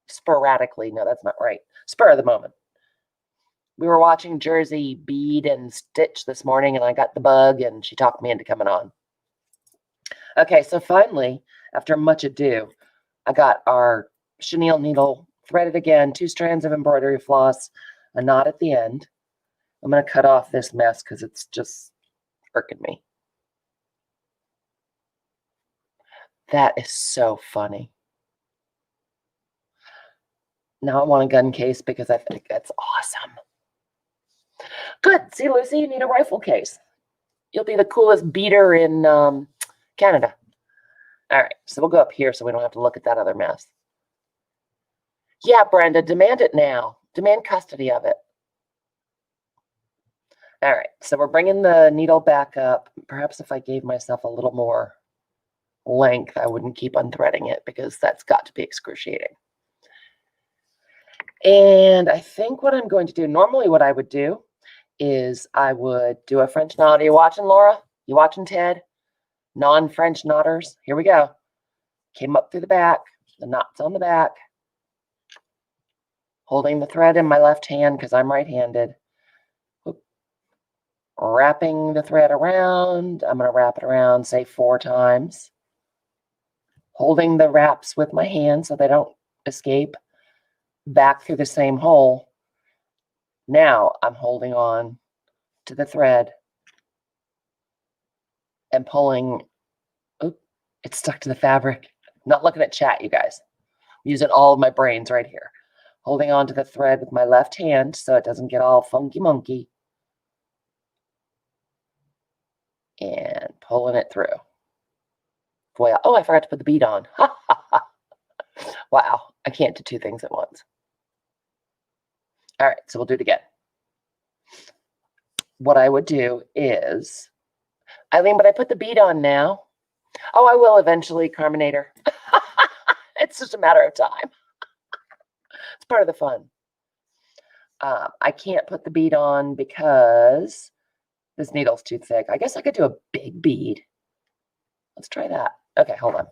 sporadically. No, that's not right. Spur of the moment. We were watching Jersey bead and stitch this morning, and I got the bug, and she talked me into coming on. Okay, so finally, after much ado, I got our chenille needle threaded again, 2 strands of embroidery floss, a knot at the end. I'm going to cut off this mess because it's just irking me. That is so funny. Now I want a gun case because I think that's awesome. Good. See, Lucy, you need a rifle case. You'll be the coolest beater in Canada. All right, so we'll go up here so we don't have to look at that other mess. Yeah, Brenda, demand it now. Demand custody of it. All right, so we're bringing the needle back up. Perhaps if I gave myself a little more length, I wouldn't keep unthreading it because that's got to be excruciating. And I think what I'm going to do, normally what I would do is I would do a French knot. Are you watching, Laura? You watching, Ted? Non-French knotters. Here we go. Came up through the back. The knot's on the back. Holding the thread in my left hand because I'm right-handed. Wrapping the thread around. I'm going to wrap it around, say 4 times. Holding the wraps with my hand so they don't escape. Back through the same hole. Now I'm holding on to the thread and pulling. Oop, it's stuck to the fabric. I'm not looking at chat, you guys. I'm using all of my brains right here. Holding on to the thread with my left hand so it doesn't get all funky monkey. And pulling it through. Boy, oh, I forgot to put the bead on. Wow, I can't do 2 things at once. All right, so we'll do it again. What I would do is, Eileen, but I put the bead on now. Oh, I will eventually, Carminator. It's just a matter of time. It's part of the fun. I can't put the bead on because this needle's too thick. I guess I could do a big bead. Let's try that. Okay, hold on.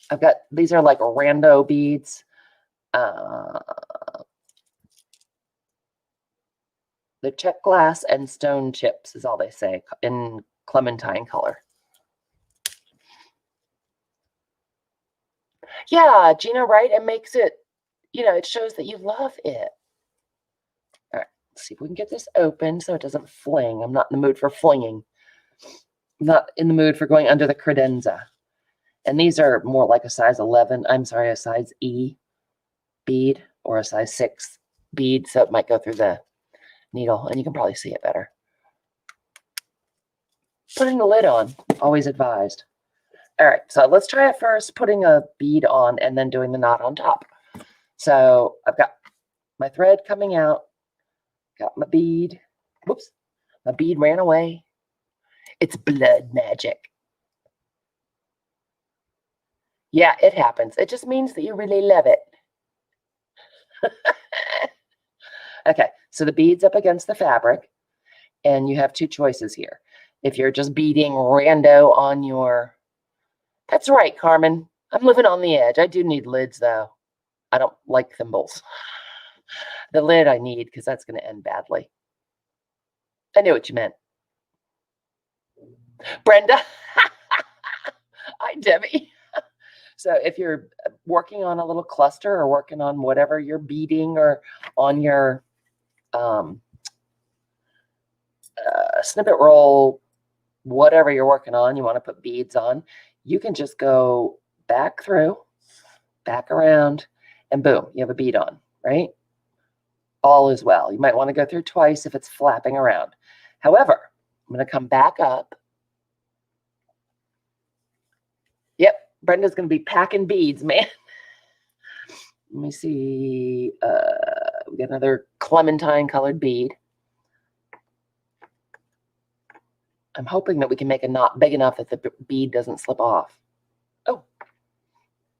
I've got, these are like rando beads. The check glass and stone chips is all they say in clementine color. Yeah, Gina, right? It makes it, it shows that you love it. All right, let's see if we can get this open so it doesn't fling. I'm not in the mood for flinging. I'm not in the mood for going under the credenza. And these are more like a size 11, I'm sorry, a size E bead or a size 6 bead, so it might go through the needle, and you can probably see it better. Putting the lid on, always advised. All right, so let's try it first, putting a bead on and then doing the knot on top. So I've got my thread coming out, got my bead. Whoops, my bead ran away. It's blood magic. Yeah, it happens. It just means that you really love it. Okay, so the bead's up against the fabric, and you have 2 choices here. If you're just beading rando on your... That's right, Carmen. I'm living on the edge. I do need lids, though. I don't like thimbles. The lid I need, because that's going to end badly. I knew what you meant. Brenda. Hi, Debbie. So if you're working on a little cluster or working on whatever you're beading or on your snippet roll, whatever you're working on, you want to put beads on, you can just go back through, back around, and boom, you have a bead on, right? All is well. You might want to go through twice if it's flapping around. However, I'm going to come back up. Yep, Brenda's going to be packing beads, man. Let me see. We got another clementine colored bead. I'm hoping that we can make a knot big enough that the bead doesn't slip off. Oh,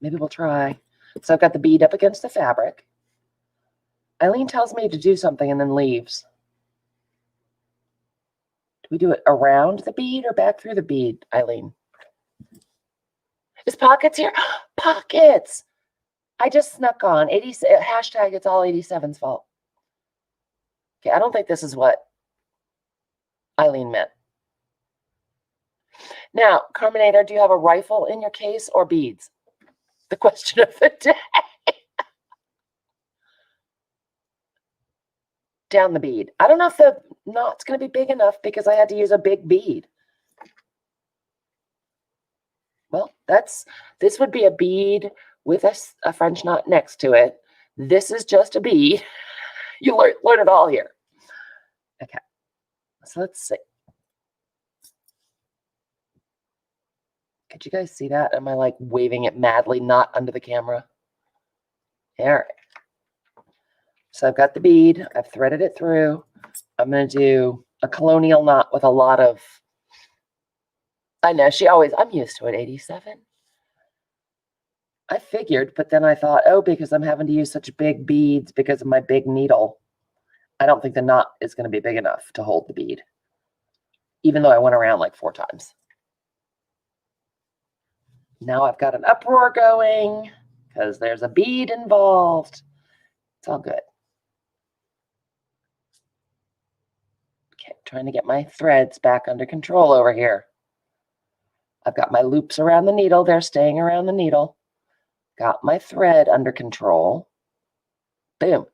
maybe we'll try. So I've got the bead up against the fabric. Eileen tells me to do something and then leaves. Do we do it around the bead or back through the bead, Eileen? Is Pockets here? Pockets! I just snuck on. Hashtag it's all 87's fault. Okay, I don't think this is what Eileen meant. Now, Carminator, do you have a rifle in your case or beads? The question of the day. Down the bead. I don't know if the knot's going to be big enough because I had to use a big bead. Well, this would be a bead with a French knot next to it. This is just a bead. You learn it all here. Okay, so let's see. Could you guys see that? Am I like waving it madly, not under the camera? All right. So I've got the bead. I've threaded it through. I'm going to do a colonial knot with a lot of, I know, I'm used to it, 87. I figured, but then I thought, oh, because I'm having to use such big beads because of my big needle, I don't think the knot is going to be big enough to hold the bead, even though I went around like 4 times. Now I've got an uproar going because there's a bead involved. It's all good. Okay, trying to get my threads back under control over here. I've got my loops around the needle. They're staying around the needle. Got my thread under control. Boom.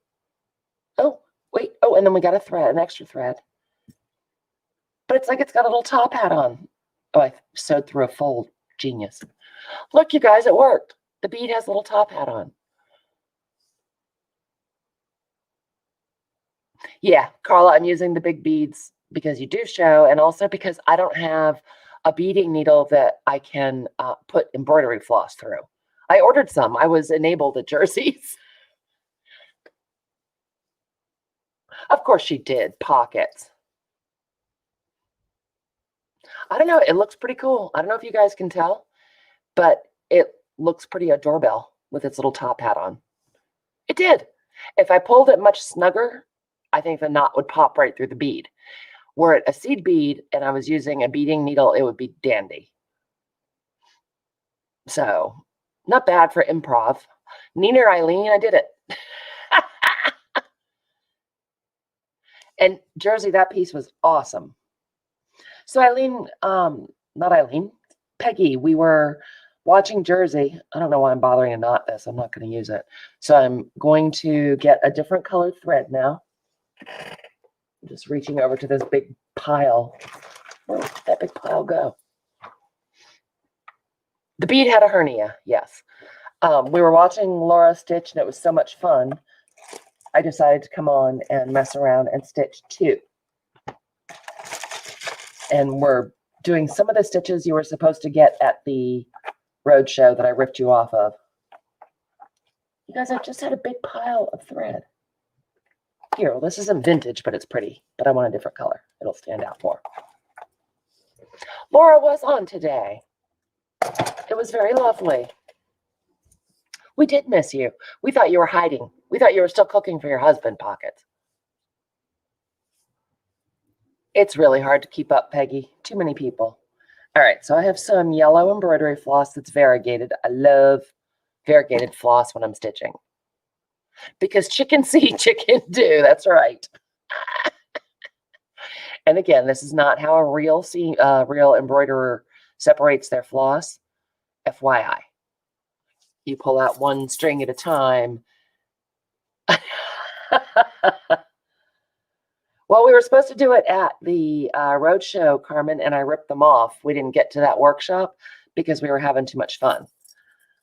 Oh, wait. Oh, and then we got a thread, an extra thread. But it's like it's got a little top hat on. Oh, I sewed through a fold. Genius. Look, you guys, it worked. The bead has a little top hat on. Yeah, Carla, I'm using the big beads because you do show, and also because I don't have a beading needle that I can put embroidery floss through. I ordered some. I was enabled at Jersey's. Of course she did. Pockets. I don't know. It looks pretty cool. I don't know if you guys can tell, but it looks pretty a doorbell with its little top hat on. It did. If I pulled it much snugger, I think the knot would pop right through the bead. Were it a seed bead and I was using a beading needle, it would be dandy. So, not bad for improv. Nina or Eileen, I did it. And Jersey, that piece was awesome. So Eileen, not Eileen, Peggy, we were watching Jersey. I don't know why I'm bothering to knot this. I'm not going to use it. So I'm going to get a different colored thread now. I'm just reaching over to this big pile. Where did that big pile go? The bead had a hernia, yes. We were watching Laura stitch, and it was so much fun. I decided to come on and mess around and stitch 2. And we're doing some of the stitches you were supposed to get at the road show that I ripped you off of. You guys, I just had a big pile of thread. Here, well, this isn't vintage, but it's pretty. But I want a different color. It'll stand out more. Laura was on today. It was very lovely. We did miss you. We thought you were hiding. We thought you were still cooking for your husband, Pockets. It's really hard to keep up, Peggy. Too many people. All right, so I have some yellow embroidery floss that's variegated. I love variegated floss when I'm stitching. Because chicken see, chicken do. That's right. And again, this is not how a real embroiderer separates their floss. FYI. You pull out one string at a time. Well, we were supposed to do it at the road show, Carmen, and I ripped them off. We didn't get to that workshop because we were having too much fun.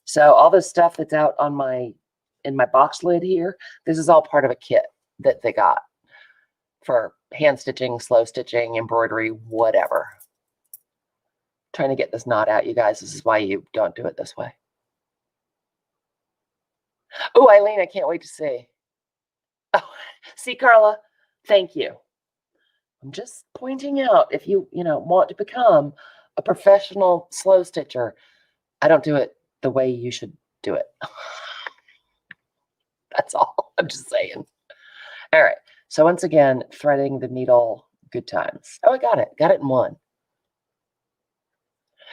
So all this stuff that's out on my in my box lid here. This is all part of a kit that they got for hand stitching, slow stitching, embroidery, whatever. Trying to get this knot out, you guys. This is why you don't do it this way. Oh, Eileen, I can't wait to see. Oh, see, Carla, thank you. I'm just pointing out, if you want to become a professional slow stitcher, I don't do it the way you should do it. That's all. I'm just saying. All right. So once again, threading the needle, good times. Oh, I got it. Got it in one.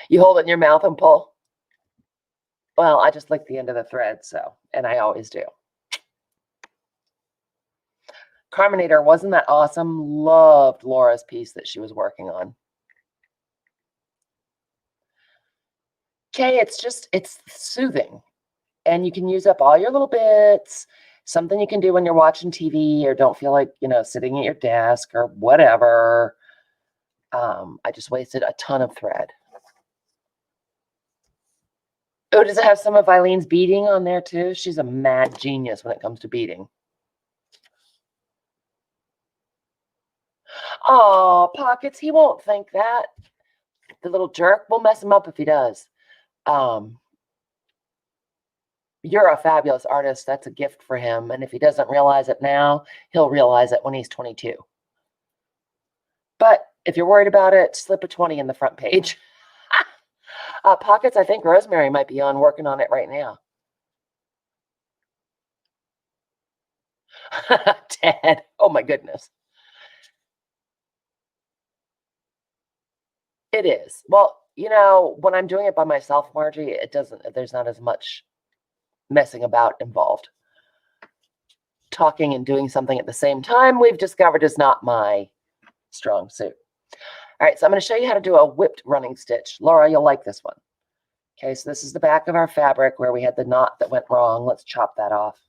You hold it in your mouth and pull? Well, I just lick the end of the thread, and I always do. Carminator, wasn't that awesome? Loved Laura's piece that she was working on. Okay, it's soothing. And you can use up all your little bits. Something you can do when you're watching TV or don't feel like, sitting at your desk or whatever. I just wasted a ton of thread. Oh, does it have some of Eileen's beading on there too? She's a mad genius when it comes to beading. Oh, Pockets, he won't think that. The little jerk. We'll mess him up if he does. You're a fabulous artist. That's a gift for him. And if he doesn't realize it now, he'll realize it when he's 22. But if you're worried about it, slip a 20 in the front page. Pockets, I think Rosemary might be on working on it right now. Ted, oh my goodness. It is. Well, when I'm doing it by myself, Margie, there's not as much messing about involved. Talking and doing something at the same time, we've discovered, is not my strong suit. All right, so I'm going to show you how to do a whipped running stitch. Laura, you'll like this one. Okay, so this is the back of our fabric where we had the knot that went wrong. Let's chop that off.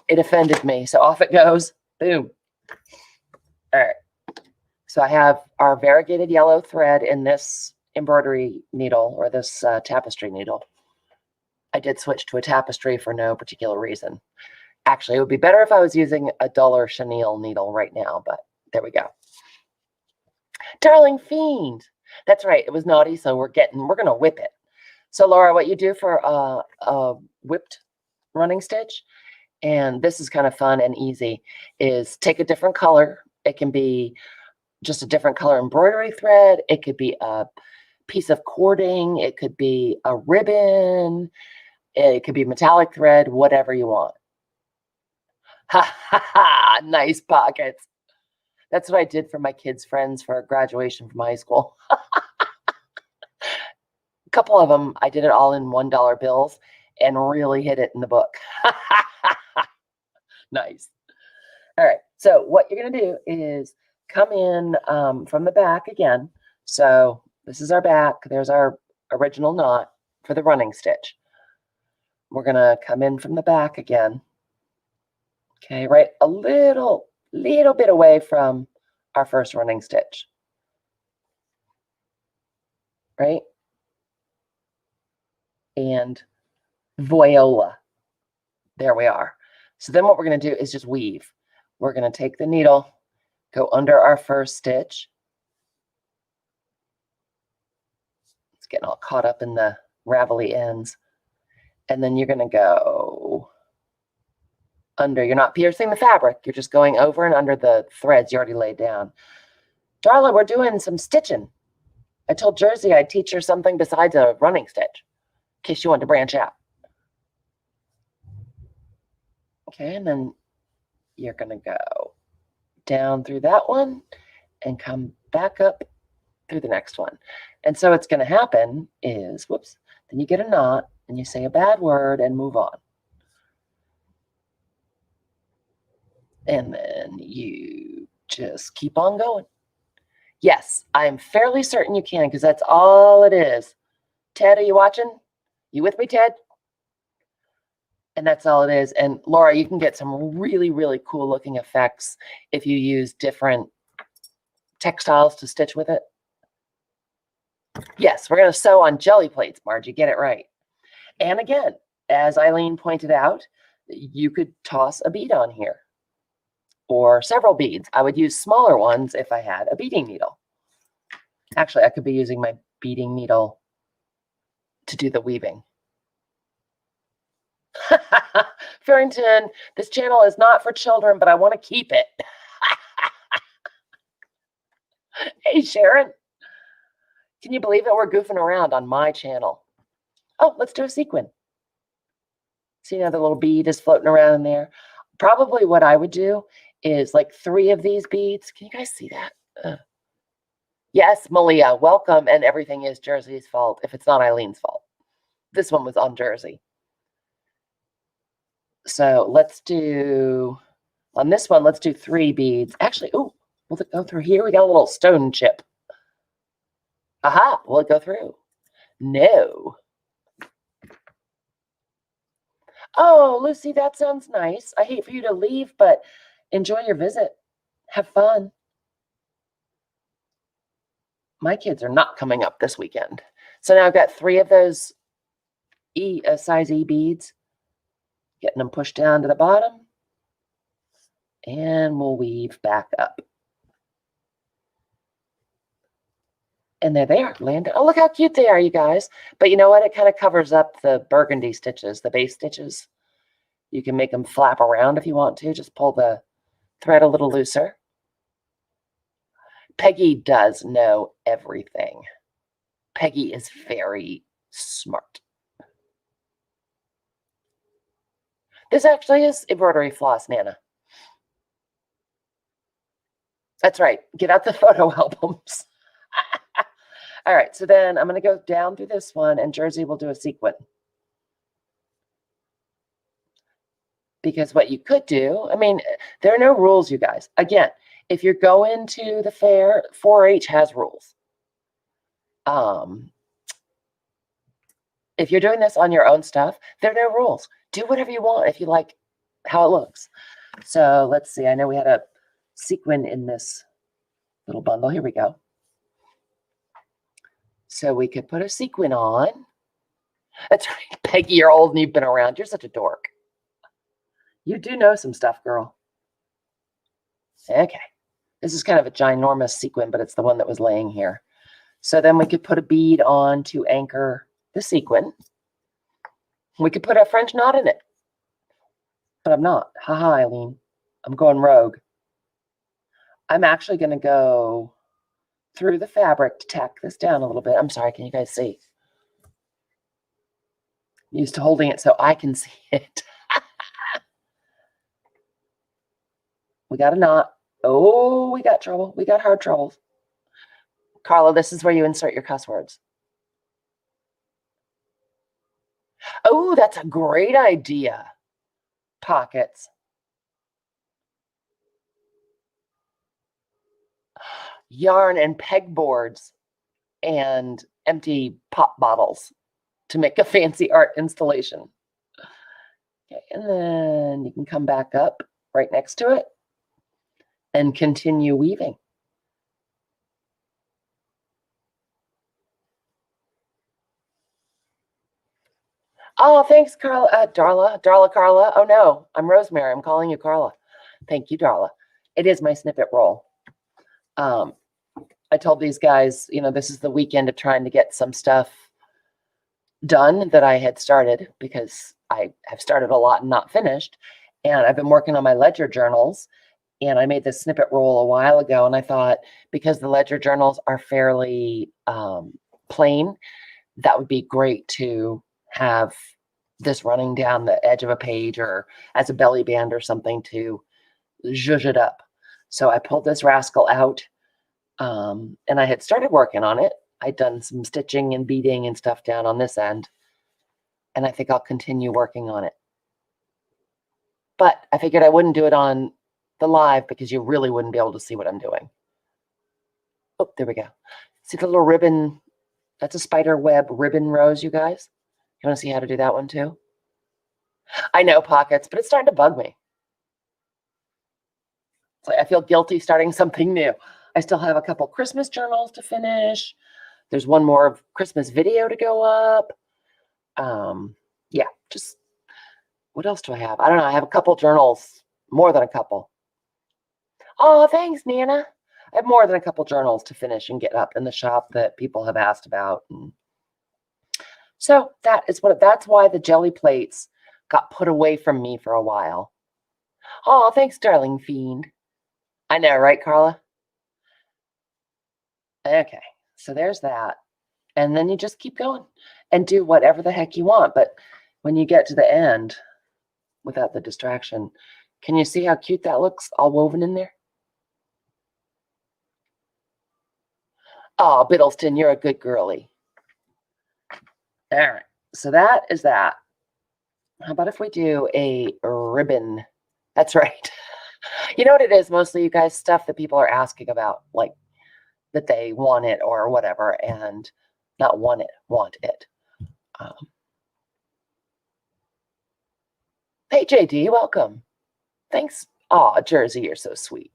It offended me, so off it goes. Boom. All right. So I have our variegated yellow thread in this embroidery needle, or this tapestry needle. I did switch to a tapestry for no particular reason. Actually, it would be better if I was using a duller chenille needle right now, but there we go. Darling Fiend. That's right. It was naughty, so we're going to whip it. So Laura, what you do for a whipped running stitch, and this is kind of fun and easy, is take a different color. It can be just a different color embroidery thread. It could be a piece of cording. It could be a ribbon. It could be metallic thread, whatever you want. Ha ha ha, nice Pockets. That's what I did for my kids' friends for graduation from high school. A couple of them, I did it all in $1 bills and really hit it in the book. Nice. All right, so what you're going to do is come in from the back again. So this is our back. There's our original knot for the running stitch. We're going to come in from the back again. Okay, right a little bit away from our first running stitch. Right? And voila. There we are. So then what we're going to do is just weave. We're going to take the needle, go under our first stitch. It's getting all caught up in the ravelly ends. And then you're going to go under. You're not piercing the fabric. You're just going over and under the threads you already laid down. Darla, we're doing some stitching. I told Jersey I'd teach her something besides a running stitch, in case you want to branch out. Okay, and then you're going to go down through that one and come back up through the next one. And so what's going to happen is, whoops, then you get a knot and you say a bad word and move on. And then you just keep on going. Yes, I'm fairly certain you can, because that's all it is. Ted, are you watching? You with me, Ted? And that's all it is. And Laura, you can get some really, really cool looking effects if you use different textiles to stitch with it. Yes, we're going to sew on jelly plates, Margie. Get it right. And again, as Eileen pointed out, you could toss a bead on here or several beads. I would use smaller ones if I had a beading needle. Actually, I could be using my beading needle to do the weaving. Farrington, this channel is not for children, but I want to keep it. Hey, Sharon. Can you believe that we're goofing around on my channel? Oh, let's do a sequin. See now the little bead is floating around in there. Probably what I would do is like 3 of these beads. Can you guys see that? Yes, Malia, welcome. And everything is Jersey's fault if it's not Eileen's fault. This one was on Jersey. So let's do, on this one, let's do 3 beads. Actually, oh, will it go through here? We got a little stone chip. Aha, will it go through? No. Oh, Lucy, that sounds nice. I hate for you to leave, but enjoy your visit. Have fun. My kids are not coming up this weekend. So now I've got 3 of those size E beads. Getting them pushed down to the bottom. And we'll weave back up. And there they are, landed. Oh, look how cute they are, you guys. But you know what? It kind of covers up the burgundy stitches, the base stitches. You can make them flap around if you want to. Just pull the thread a little looser. Peggy does know everything. Peggy is very smart. This actually is embroidery floss, Nana. That's right. Get out the photo albums. All right, so then I'm going to go down through this one, and Jersey will do a sequin. Because what you could do, I mean, there are no rules, you guys. Again, if you're going to the fair, 4-H has rules. If you're doing this on your own stuff, there are no rules. Do whatever you want if you like how it looks. So let's see. I know we had a sequin in this little bundle. Here we go. So we could put a sequin on. That's right. Peggy, you're old and you've been around. You're such a dork. You do know some stuff, girl. Okay. This is kind of a ginormous sequin, but it's the one that was laying here. So then we could put a bead on to anchor the sequin. We could put a French knot in it. But I'm not. Haha, Eileen. I'm going rogue. I'm actually going to go through the fabric to tack this down a little bit. I'm sorry, can you guys see? I'm used to holding it so I can see it. We got a knot. Oh, we got trouble. We got hard trouble. Carla, this is where you insert your cuss words. Oh, that's a great idea. Pockets. Yarn and pegboards and empty pop bottles to make a fancy art installation. Okay, and then you can come back up right next to it and continue weaving. Oh, thanks, Carla. Darla, Carla. Oh no, I'm Rosemary. I'm calling you Carla. Thank you, Darla. It is my snippet roll. I told these guys, you know, this is the weekend of trying to get some stuff done that I had started because I have started a lot and not finished. And I've been working on my ledger journals. And I made this snippet roll a while ago. And I thought because the ledger journals are fairly plain, that would be great to have this running down the edge of a page or as a belly band or something to zhuzh it up. So I pulled this rascal out and I had started working on it. I'd done some stitching and beading and stuff down on this end. And I think I'll continue working on it. But I figured I wouldn't do it on the live because you really wouldn't be able to see what I'm doing. Oh, there we go. See the little ribbon? That's a spider web ribbon rose, you guys. You want to see how to do that one too? I know, pockets, but it's starting to bug me. It's like I feel guilty starting something new. I still have a couple Christmas journals to finish. There's one more Christmas video to go up. Yeah, just What else do I have? I don't know. I have a couple journals, more than a couple. Oh, thanks, Nana. I have more than a couple journals to finish and get up in the shop that people have asked about. And so that's why the jelly plates got put away from me for a while. Oh, thanks, darling fiend. I know, right, Carla? Okay, so there's that. And then you just keep going and do whatever the heck you want. But when you get to the end, without the distraction, can you see how cute that looks all woven in there? Oh, Biddleston, you're a good girly. All right, so that is that. How about if we do a ribbon? That's right. You know what it is mostly, you guys, stuff that people are asking about, like that they want it or whatever, and not want it. Hey, JD, welcome. Thanks. Aw, Jersey, you're so sweet.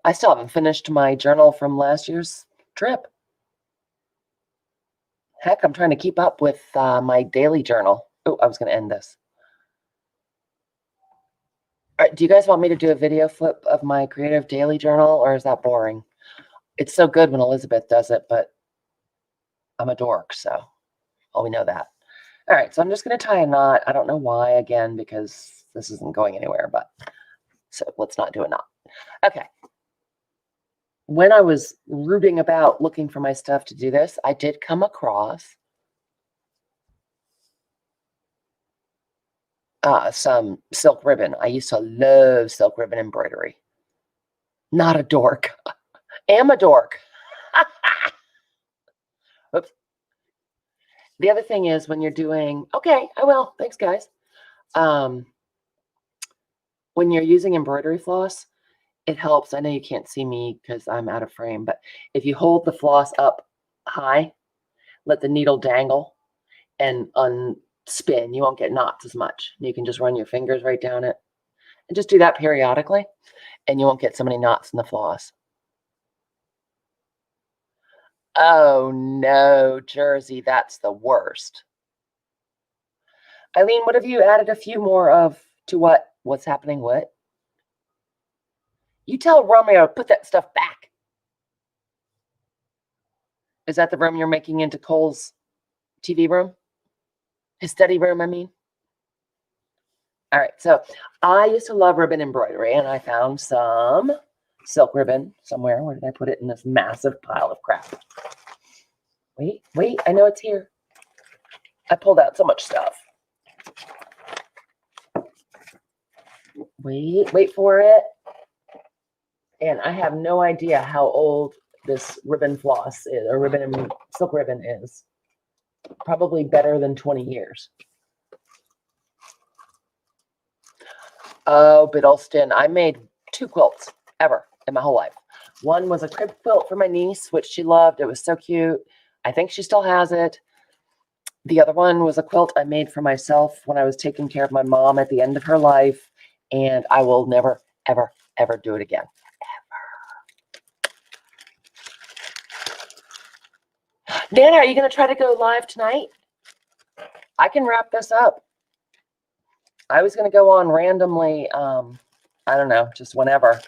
I still haven't finished my journal from last year's trip. Heck, I'm trying to keep up with my daily journal. Oh, I was going to end this. All right, do you guys want me to do a video flip of my creative daily journal, or is that boring? It's so good when Elizabeth does it, but I'm a dork, so we know that. All right, so I'm just going to tie a knot. I don't know why, again, because this isn't going anywhere, but so let's not do a knot. Okay. When I was rooting about looking for my stuff to do this, I did come across some silk ribbon. I used to love silk ribbon embroidery. Not a dork. Am a dork. Oops. The other thing is when you're doing, okay, I will. Thanks, guys. When you're using embroidery floss, it helps. I know you can't see me because I'm out of frame, but if you hold the floss up high, let the needle dangle and unspin, you won't get knots as much. You can just run your fingers right down it and just do that periodically, and you won't get so many knots in the floss. Oh no, Jersey, that's the worst. Eileen, what have you added a few more of to what? What's happening? What? You tell Romeo to put that stuff back. Is that the room you're making into Cole's TV room? His study room, I mean. All right, so I used to love ribbon embroidery, and I found some silk ribbon somewhere. Where did I put it in this massive pile of crap? Wait, I know it's here. I pulled out so much stuff. Wait for it. And I have no idea how old this ribbon floss is, or silk ribbon is. Probably better than 20 years. Oh, Biddleston, I made 2 quilts ever in my whole life. One was a crib quilt for my niece, which she loved. It was so cute. I think she still has it. The other one was a quilt I made for myself when I was taking care of my mom at the end of her life, and I will never, ever, ever do it again. Ever. Nana, are you going to try to go live tonight? I can wrap this up. I was going to go on randomly, I don't know, just whenever,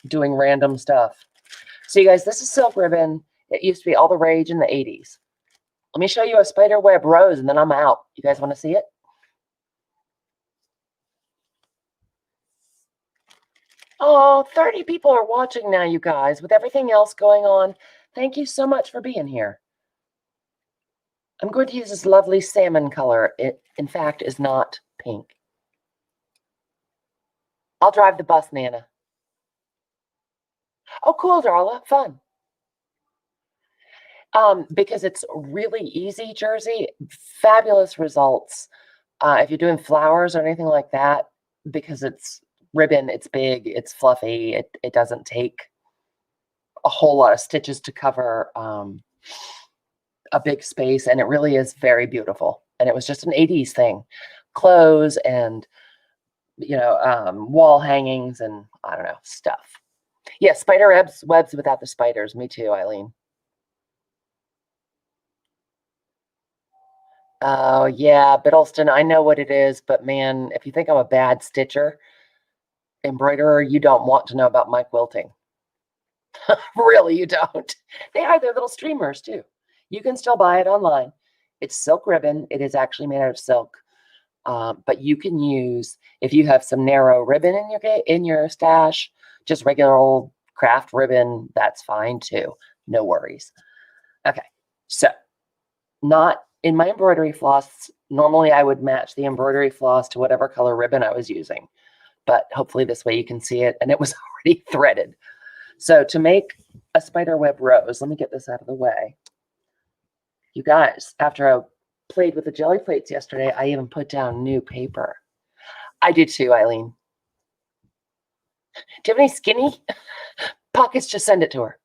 doing random stuff. So you guys, this is silk ribbon. It used to be all the rage in the 80s. Let me show you a spider web rose, and then I'm out. You guys want to see it? Oh, 30 people are watching now, you guys. With everything else going on, thank you so much for being here. I'm going to use this lovely salmon color. It, in fact, is not pink. I'll drive the bus, Nana. Oh, cool, Darla. Fun. Because it's really easy, Jersey. Fabulous results. If you're doing flowers or anything like that, because it's ribbon, it's big, it's fluffy, it doesn't take a whole lot of stitches to cover a big space, and it really is very beautiful. And it was just an 80s thing. Clothes and, wall hangings and, I don't know, stuff. Yeah, spider webs without the spiders. Me too, Eileen. Oh, yeah, Biddleston, I know what it is, but man, if you think I'm a bad stitcher, embroiderer, you don't want to know about Mike Wilting. Really, you don't. They are, they're little streamers too. You can still buy it online. It's silk ribbon. It is actually made out of silk. But you can use, if you have some narrow ribbon in your stash, just regular old craft ribbon, that's fine too. No worries. Okay, so not in my embroidery floss. Normally, I would match the embroidery floss to whatever color ribbon I was using, but hopefully this way you can see it, and it was already threaded. So to make a spider web rose, let me get this out of the way. You guys, after I played with the jelly plates yesterday, I even put down new paper. I did too, Eileen. Do you have any skinny pockets? Just send it to her.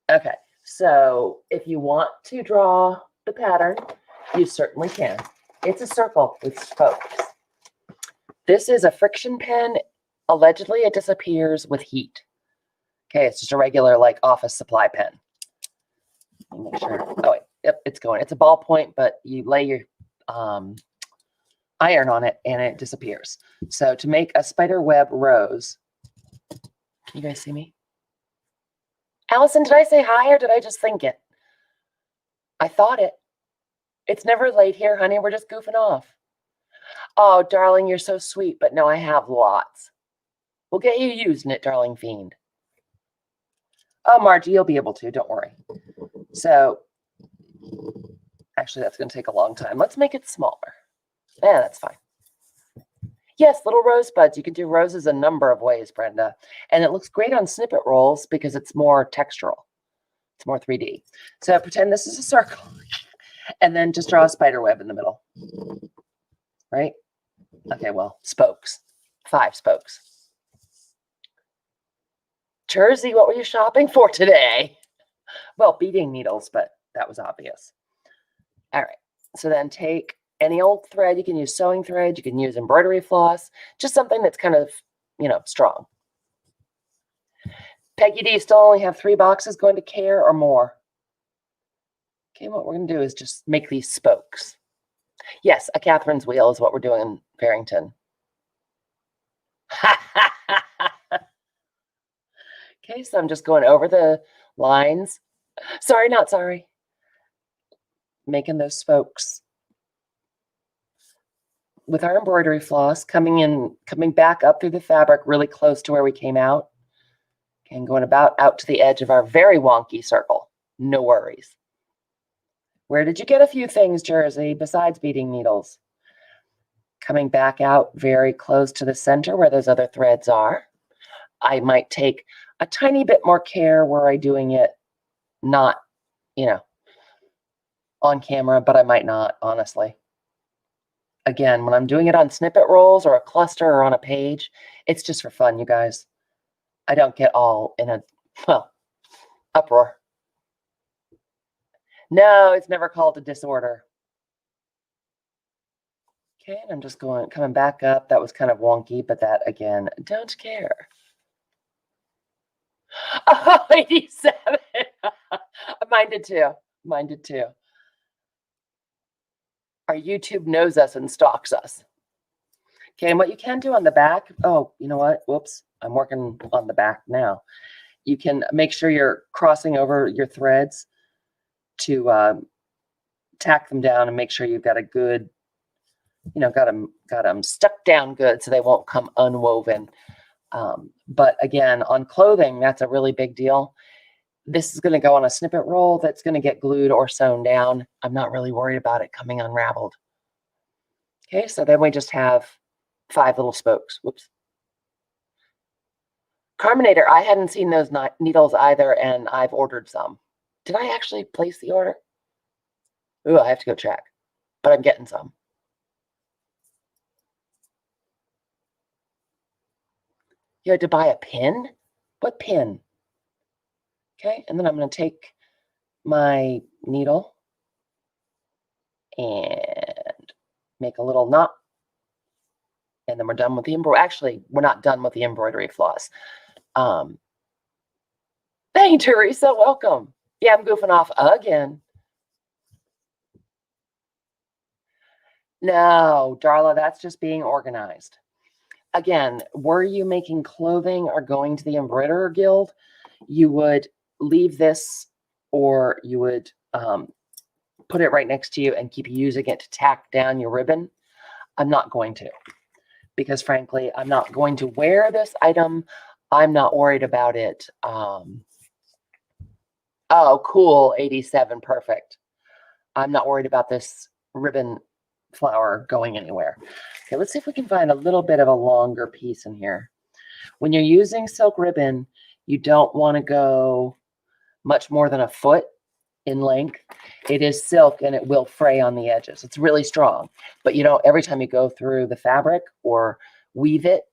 Okay, so if you want to draw the pattern, you certainly can. It's a circle with spokes. This is a friction pen. Allegedly, it disappears with heat. Okay, it's just a regular like office supply pen. Let me make sure. Oh wait, yep, it's going. It's a ballpoint, but you lay your iron on it and it disappears. So to make a spider web rose, can you guys see me? Allison, did I say hi or did I just think it? I thought it. It's never late here, honey. We're just goofing off. Oh, darling, you're so sweet, but no, I have lots. We'll get you using it, darling fiend. Oh, Margie, you'll be able to. Don't worry. So, actually, that's going to take a long time. Let's make it smaller. Yeah, that's fine. Yes, little rosebuds. You can do roses a number of ways, Brenda. And it looks great on snippet rolls because it's more textural. It's more 3D. So pretend this is a circle. And then just draw a spider web in the middle. Right? Okay, well, spokes. 5 spokes. Jersey, what were you shopping for today? Well, beading needles, but that was obvious. All right. So then take any old thread. You can use sewing thread. You can use embroidery floss. Just something that's kind of, strong. Peggy, do you still only have 3 boxes going to Care or more? Okay, what we're going to do is just make these spokes. Yes, a Catherine's wheel is what we're doing in Farrington. Okay, so I'm just going over the lines. Sorry, not sorry. Making those spokes. With our embroidery floss, coming back up through the fabric really close to where we came out. And going about out to the edge of our very wonky circle. No worries. Where did you get a few things, Jersey, besides beading needles? Coming back out very close to the center where those other threads are. I might take a tiny bit more care where I'm doing it not, on camera, but I might not, honestly. Again, when I'm doing it on snippet rolls or a cluster or on a page, it's just for fun, you guys. I don't get all in a, uproar. No, it's never called a disorder. Okay, and I'm just coming back up. That was kind of wonky, but that, again, don't care. Oh, 87. Mine did too. Mine did too. Our YouTube knows us and stalks us. Okay, and what you can do on the back, oh, you know what? Whoops, I'm working on the back now. You can make sure you're crossing over your threads to tack them down and make sure you've got a good, got them stuck down good so they won't come unwoven. But again, on clothing, that's a really big deal. This is going to go on a snippet roll that's going to get glued or sewn down. I'm not really worried about it coming unraveled. Okay, so then we just have 5 little spokes. Whoops. Carminator, I hadn't seen those needles either, and I've ordered some. Did I actually place the order? Ooh, I have to go check, but I'm getting some. You had to buy a pin? What pin? Okay, and then I'm going to take my needle and make a little knot. And then we're done with the embroidery. Actually, we're not done with the embroidery floss. Hey, Teresa, welcome. Yeah, I'm goofing off again. No, Darla, that's just being organized. Again, were you making clothing or going to the embroiderer guild, you would leave this, or you would put it right next to you and keep using it to tack down your ribbon. I'm not going to, because frankly, I'm not going to wear this item. I'm not worried about it. Oh, cool, 87, perfect. I'm not worried about this ribbon flower going anywhere. Okay, let's see if we can find a little bit of a longer piece in here. When you're using silk ribbon, you don't want to go much more than a foot in length. It is silk and it will fray on the edges. It's really strong, but you know, every time you go through the fabric or weave it,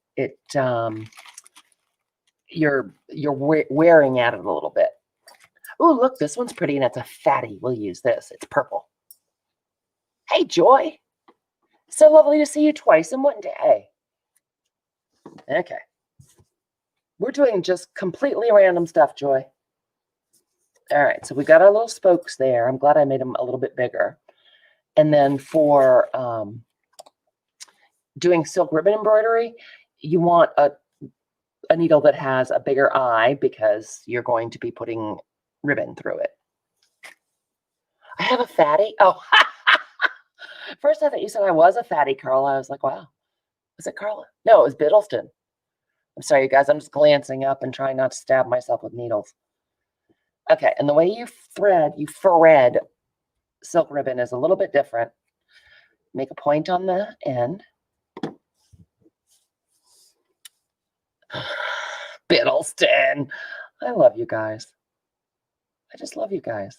you're wearing at it a little bit. Oh, look, this one's pretty and it's a fatty. We'll use this. It's purple. Hey, Joy. So lovely to see you twice in one day. Okay. We're doing just completely random stuff, Joy. All right, so we got our little spokes there. I'm glad I made them a little bit bigger. And then for doing silk ribbon embroidery, you want a needle that has a bigger eye because you're going to be putting ribbon through it. I have a fatty. Oh, first I thought you said I was a fatty, Carla. I was like, wow. Was it Carla? No, it was Biddleston. I'm sorry, you guys. I'm just glancing up and trying not to stab myself with needles. Okay, and the way you thread silk ribbon is a little bit different. Make a point on the end. Biddleston. I love you guys. I just love you guys.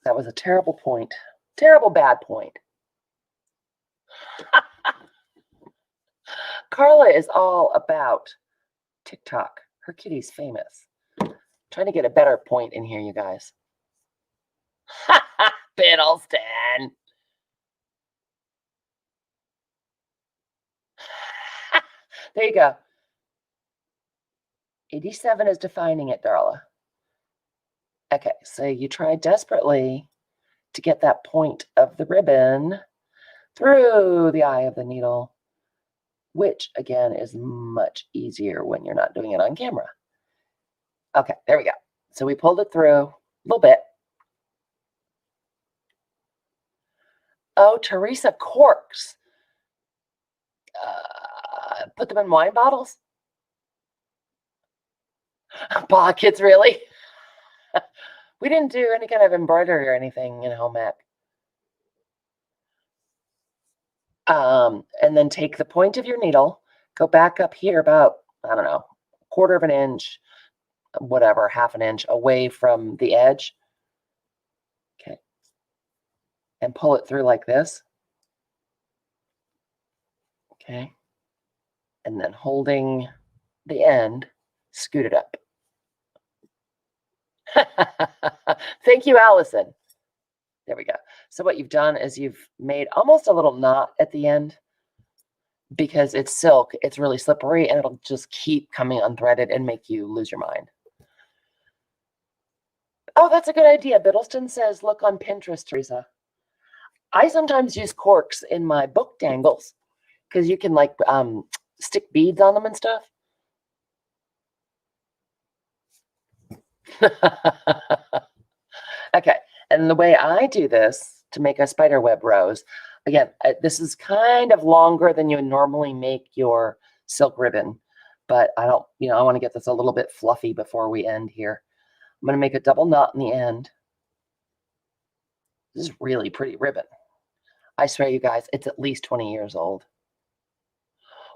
That was a terrible point. Terrible bad point. Carla is all about TikTok. Her kitty's famous. Trying to get a better point in here, you guys. Biddleston. There you go. 87 is defining it, Darla. Okay, so you try desperately to get that point of the ribbon through the eye of the needle, which again is much easier when you're not doing it on camera. Okay, there we go. So we pulled it through a little bit. Oh, Teresa, corks. Put them in wine bottles? Pockets, really? We didn't do any kind of embroidery or anything in home ec. And then take the point of your needle, go back up here about, I don't know, 1/4 of an inch, whatever, 1/2 an inch away from the edge. Okay. And pull it through like this. Okay. And then holding the end, scoot it up. Thank you, Allison. There we go. So what you've done is you've made almost a little knot at the end. Because it's silk, it's really slippery and it'll just keep coming unthreaded and make you lose your mind. Oh, that's a good idea. Biddleston says, look on Pinterest, Teresa. I sometimes use corks in my book dangles because you can like stick beads on them and stuff. Okay, and the way I do this to make a spider web rose, again, this is kind of longer than you would normally make your silk ribbon, but I don't, I want to get this a little bit fluffy before we end here. I'm going to make a double knot in the end. This is really pretty ribbon. I swear, you guys, it's at least 20 years old.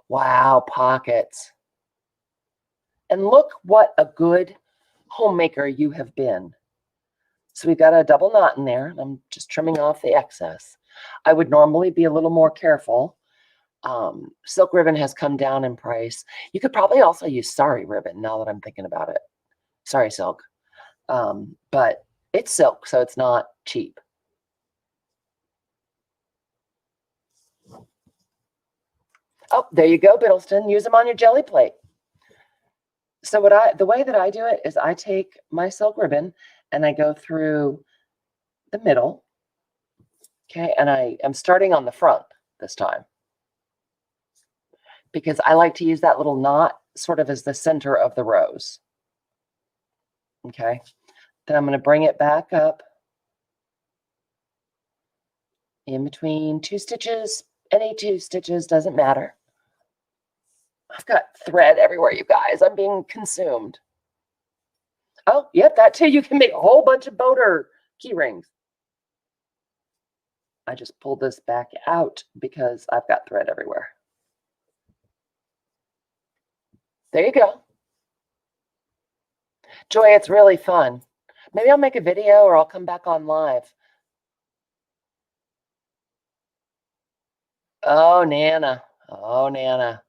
Wow, pockets. And look what a good homemaker you have been. So we've got a double knot in there. I'm just trimming off the excess. I would normally be a little more careful. Silk ribbon has come down in price. You could probably also use sari ribbon now that I'm thinking about it. Sari silk. But it's silk, so it's not cheap. Oh, there you go, Biddleston. Use them on your jelly plate. So the way that I do it is I take my silk ribbon and I go through the middle Okay, and I am starting on the front this time because I like to use that little knot sort of as the center of the rose. Okay, then I'm going to bring it back up in between 2 stitches. Any 2 stitches, doesn't matter. I've got thread everywhere, you guys. I'm being consumed. Oh, yep, that too. You can make a whole bunch of boater key rings. I just pulled this back out because I've got thread everywhere. There you go. Joy, it's really fun. Maybe I'll make a video or I'll come back on live. Oh, Nana. Oh, Nana.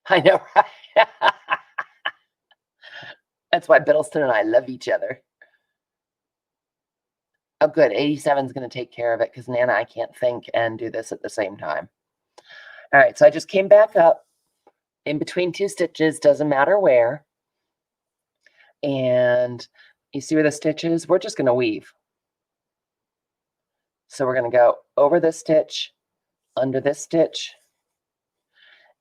I know, right? That's why Biddleston and I love each other. Oh, good. 87 is going to take care of it because Nana, I can't think and do this at the same time. All right, so I just came back up in between 2 stitches, doesn't matter where. And you see where the stitch is? We're just going to weave. So we're going to go over this stitch, under this stitch.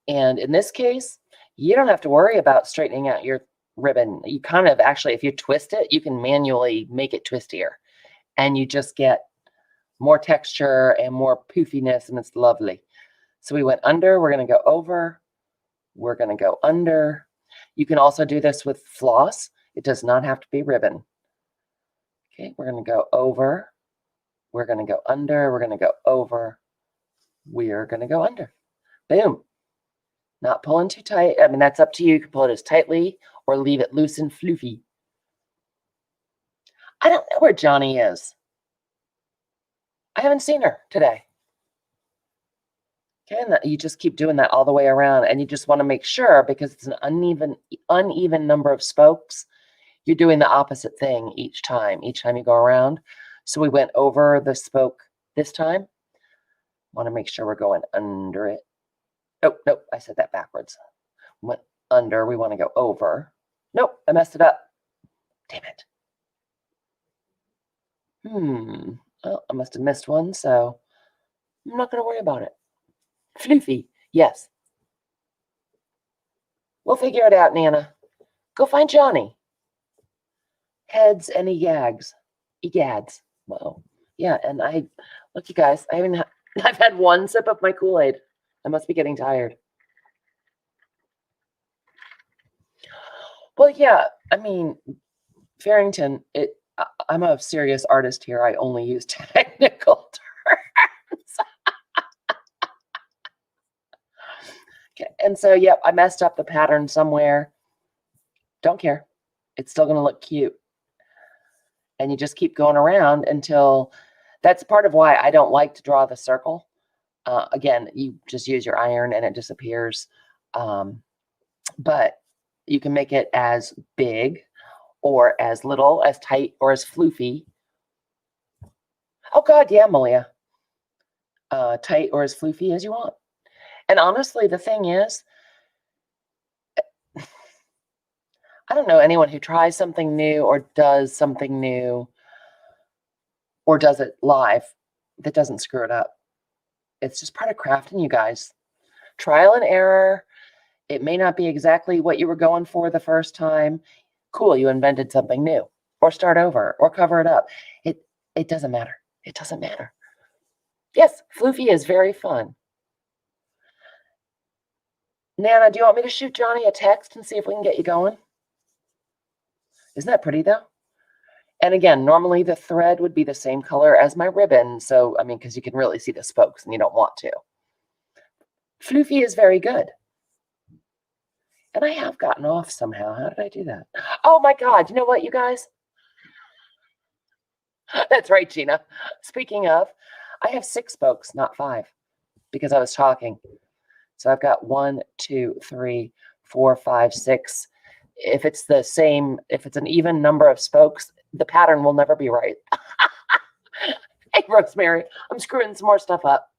And in this case, you don't have to worry about straightening out your ribbon. You kind of actually, if you twist it, you can manually make it twistier. And you just get more texture and more poofiness, and it's lovely. So we went under, we're going to go over, we're going to go under. You can also do this with floss. It does not have to be ribbon. Okay, we're going to go over, we're going to go under, we're going to go over, we're going to go under. Boom. Not pulling too tight. I mean, that's up to you. You can pull it as tightly or leave it loose and floofy. I don't know where Johnny is. I haven't seen her today. Okay, and you just keep doing that all the way around, and you just want to make sure, because it's an uneven number of spokes, you're doing the opposite thing each time you go around. So we went over the spoke this time. Want to make sure we're going under it. Oh, nope, I said that backwards. Went under, we want to go over. Nope, I messed it up. Damn it. Oh, I must have missed one, so I'm not going to worry about it. Floofy, yes. We'll figure it out, Nana. Go find Johnny. Heads and egads. Egads. Whoa. Yeah, and look, you guys, I've had one sip of my Kool-Aid. I must be getting tired. Well, yeah, I mean, Farrington, I'm a serious artist here. I only use technical terms. Okay, and so, yeah, I messed up the pattern somewhere. Don't care. It's still going to look cute. And you just keep going around until, that's part of why I don't like to draw the circle. Again, you just use your iron and it disappears. But you can make it as big or as little, as tight or as floofy. Oh God, yeah, Malia. Tight or as floofy as you want. And honestly, the thing is, I don't know anyone who tries something new or does something new or does it live that doesn't screw it up. It's just part of crafting, you guys. Trial and error. It may not be exactly what you were going for the first time. Cool, you invented something new. Or start over, or cover it up. It doesn't matter. It doesn't matter. Yes, floofy is very fun. Nana, do you want me to shoot Johnny a text and see if we can get you going? Isn't that pretty, though? And again, normally the thread would be the same color as my ribbon. So, I mean, because you can really see the spokes and you don't want to. Floofy is very good. And I have gotten off somehow. How did I do that? Oh, my God. You know what, you guys? That's right, Gina. Speaking of, I have 6 spokes, not 5, because I was talking. So I've got 1, 2, 3, 4, 5, 6. If it's the same, if it's an even number of spokes, the pattern will never be right. Hey, Rosemary, I'm screwing some more stuff up.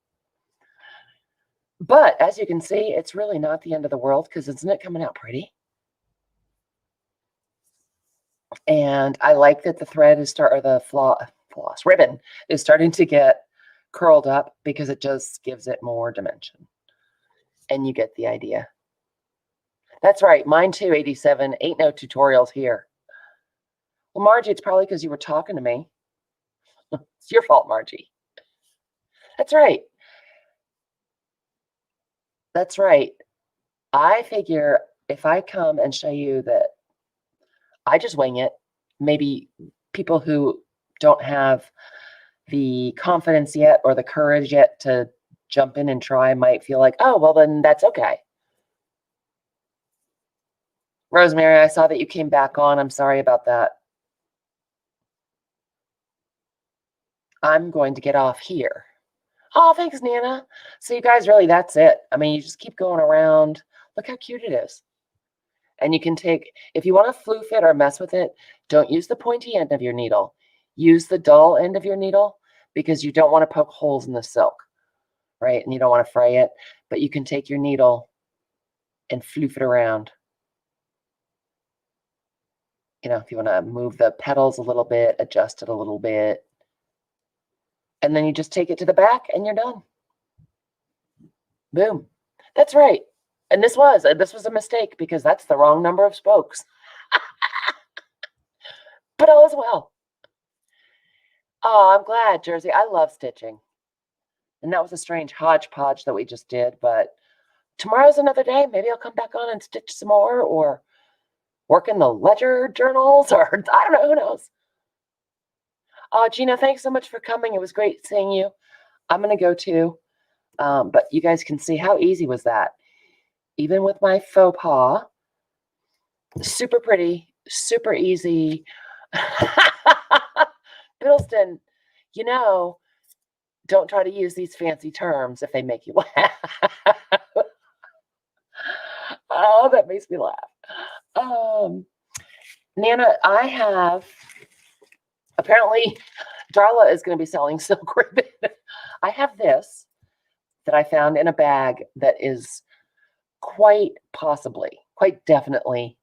But as you can see, it's really not the end of the world, because isn't it coming out pretty? And I like that the thread is the ribbon is starting to get curled up because it just gives it more dimension. And you get the idea. That's right. Mine too, 87. Ain't no tutorials here. Well, Margie, it's probably because you were talking to me. It's your fault, Margie. That's right. That's right. I figure if I come and show you that I just wing it, maybe people who don't have the confidence yet or the courage yet to jump in and try might feel like, oh, well, then that's okay. Rosemary, I saw that you came back on. I'm sorry about that. I'm going to get off here. Oh, thanks, Nana. So you guys, really, that's it. I mean, you just keep going around. Look how cute it is. And you can take, if you want to floof it or mess with it, don't use the pointy end of your needle. Use the dull end of your needle because you don't want to poke holes in the silk, right? And you don't want to fray it, but you can take your needle and floof it around. You know, if you want to move the petals a little bit, adjust it a little bit. And then you just take it to the back and you're done. Boom. That's right. And this was a mistake because that's the wrong number of spokes. But all is well. Oh, I'm glad, Jersey. I love stitching. And that was a strange hodgepodge that we just did, but tomorrow's another day. Maybe I'll come back on and stitch some more or work in the ledger journals or I don't know, who knows. Gina, thanks so much for coming. It was great seeing you. I'm going to go too. But you guys can see how easy was that. Even with my faux pas, super pretty, super easy. Biddleston, you know, don't try to use these fancy terms if they make you laugh. Oh, that makes me laugh. Nana, I have, apparently, Darla is going to be selling silk ribbon. I have this that I found in a bag that is quite possibly, quite definitely.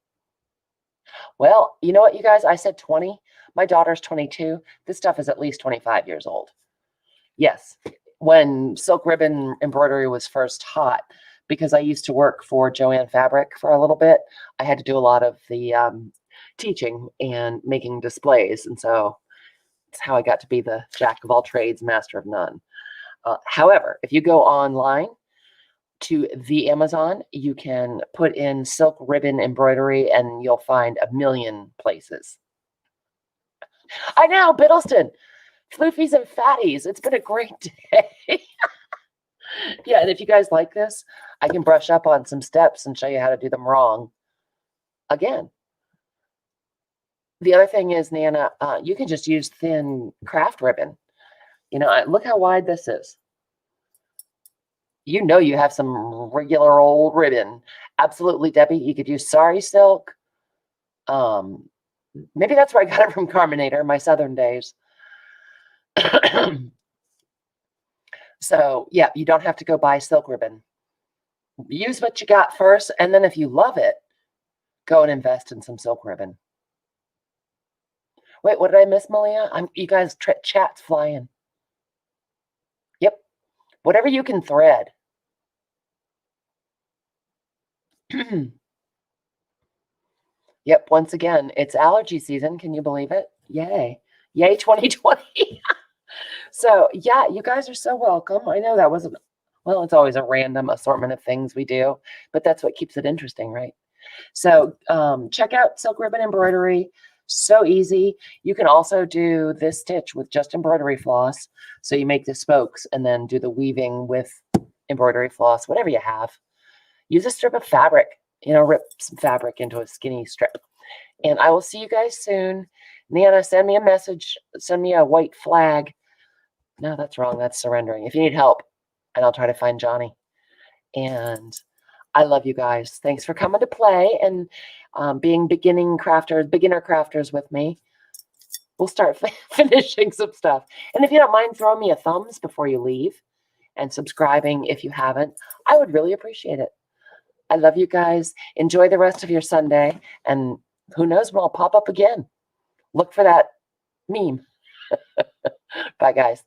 Well, you know what, you guys? I said 20. My daughter's 22. This stuff is at least 25 years old. Yes, when silk ribbon embroidery was first hot, because I used to work for Joanne Fabric for a little bit, I had to do a lot of the teaching and making displays. And so it's how I got to be the jack of all trades, master of none. However, if you go online to the Amazon, you can put in silk ribbon embroidery and you'll find a million places. I know, Biddleston, floofies and fatties. It's been a great day. Yeah, and if you guys like this, I can brush up on some steps and show you how to do them wrong. Again, the other thing is, Nana, you can just use thin craft ribbon. You know, look how wide this is. You know you have some regular old ribbon. Absolutely, Debbie. You could use sari silk. Maybe that's where I got it from Carminator, my Southern days. So, yeah, you don't have to go buy silk ribbon. Use what you got first, and then if you love it, go and invest in some silk ribbon. Wait, what did I miss, Malia? You guys, chat's flying. Yep. Whatever you can thread. Yep, once again, it's allergy season. Can you believe it? Yay. Yay, 2020. So, yeah, you guys are so welcome. I know that wasn't, well, it's always a random assortment of things we do, but that's what keeps it interesting, right? So, check out silk ribbon embroidery. So easy. You can also do this stitch with just embroidery floss. So you make the spokes and then do the weaving with embroidery floss, whatever you have. Use a strip of fabric, you know, rip some fabric into a skinny strip. And I will see you guys soon. Nana, send me a message. Send me a white flag. No, that's wrong. That's surrendering. If you need help, and I'll try to find Johnny. And I love you guys. Thanks for coming to play and being beginner crafters with me. We'll start finishing some stuff. And if you don't mind throwing me a thumbs before you leave and subscribing if you haven't, I would really appreciate it. I love you guys. Enjoy the rest of your Sunday. And who knows when I'll pop up again. Look for that meme. Bye, guys.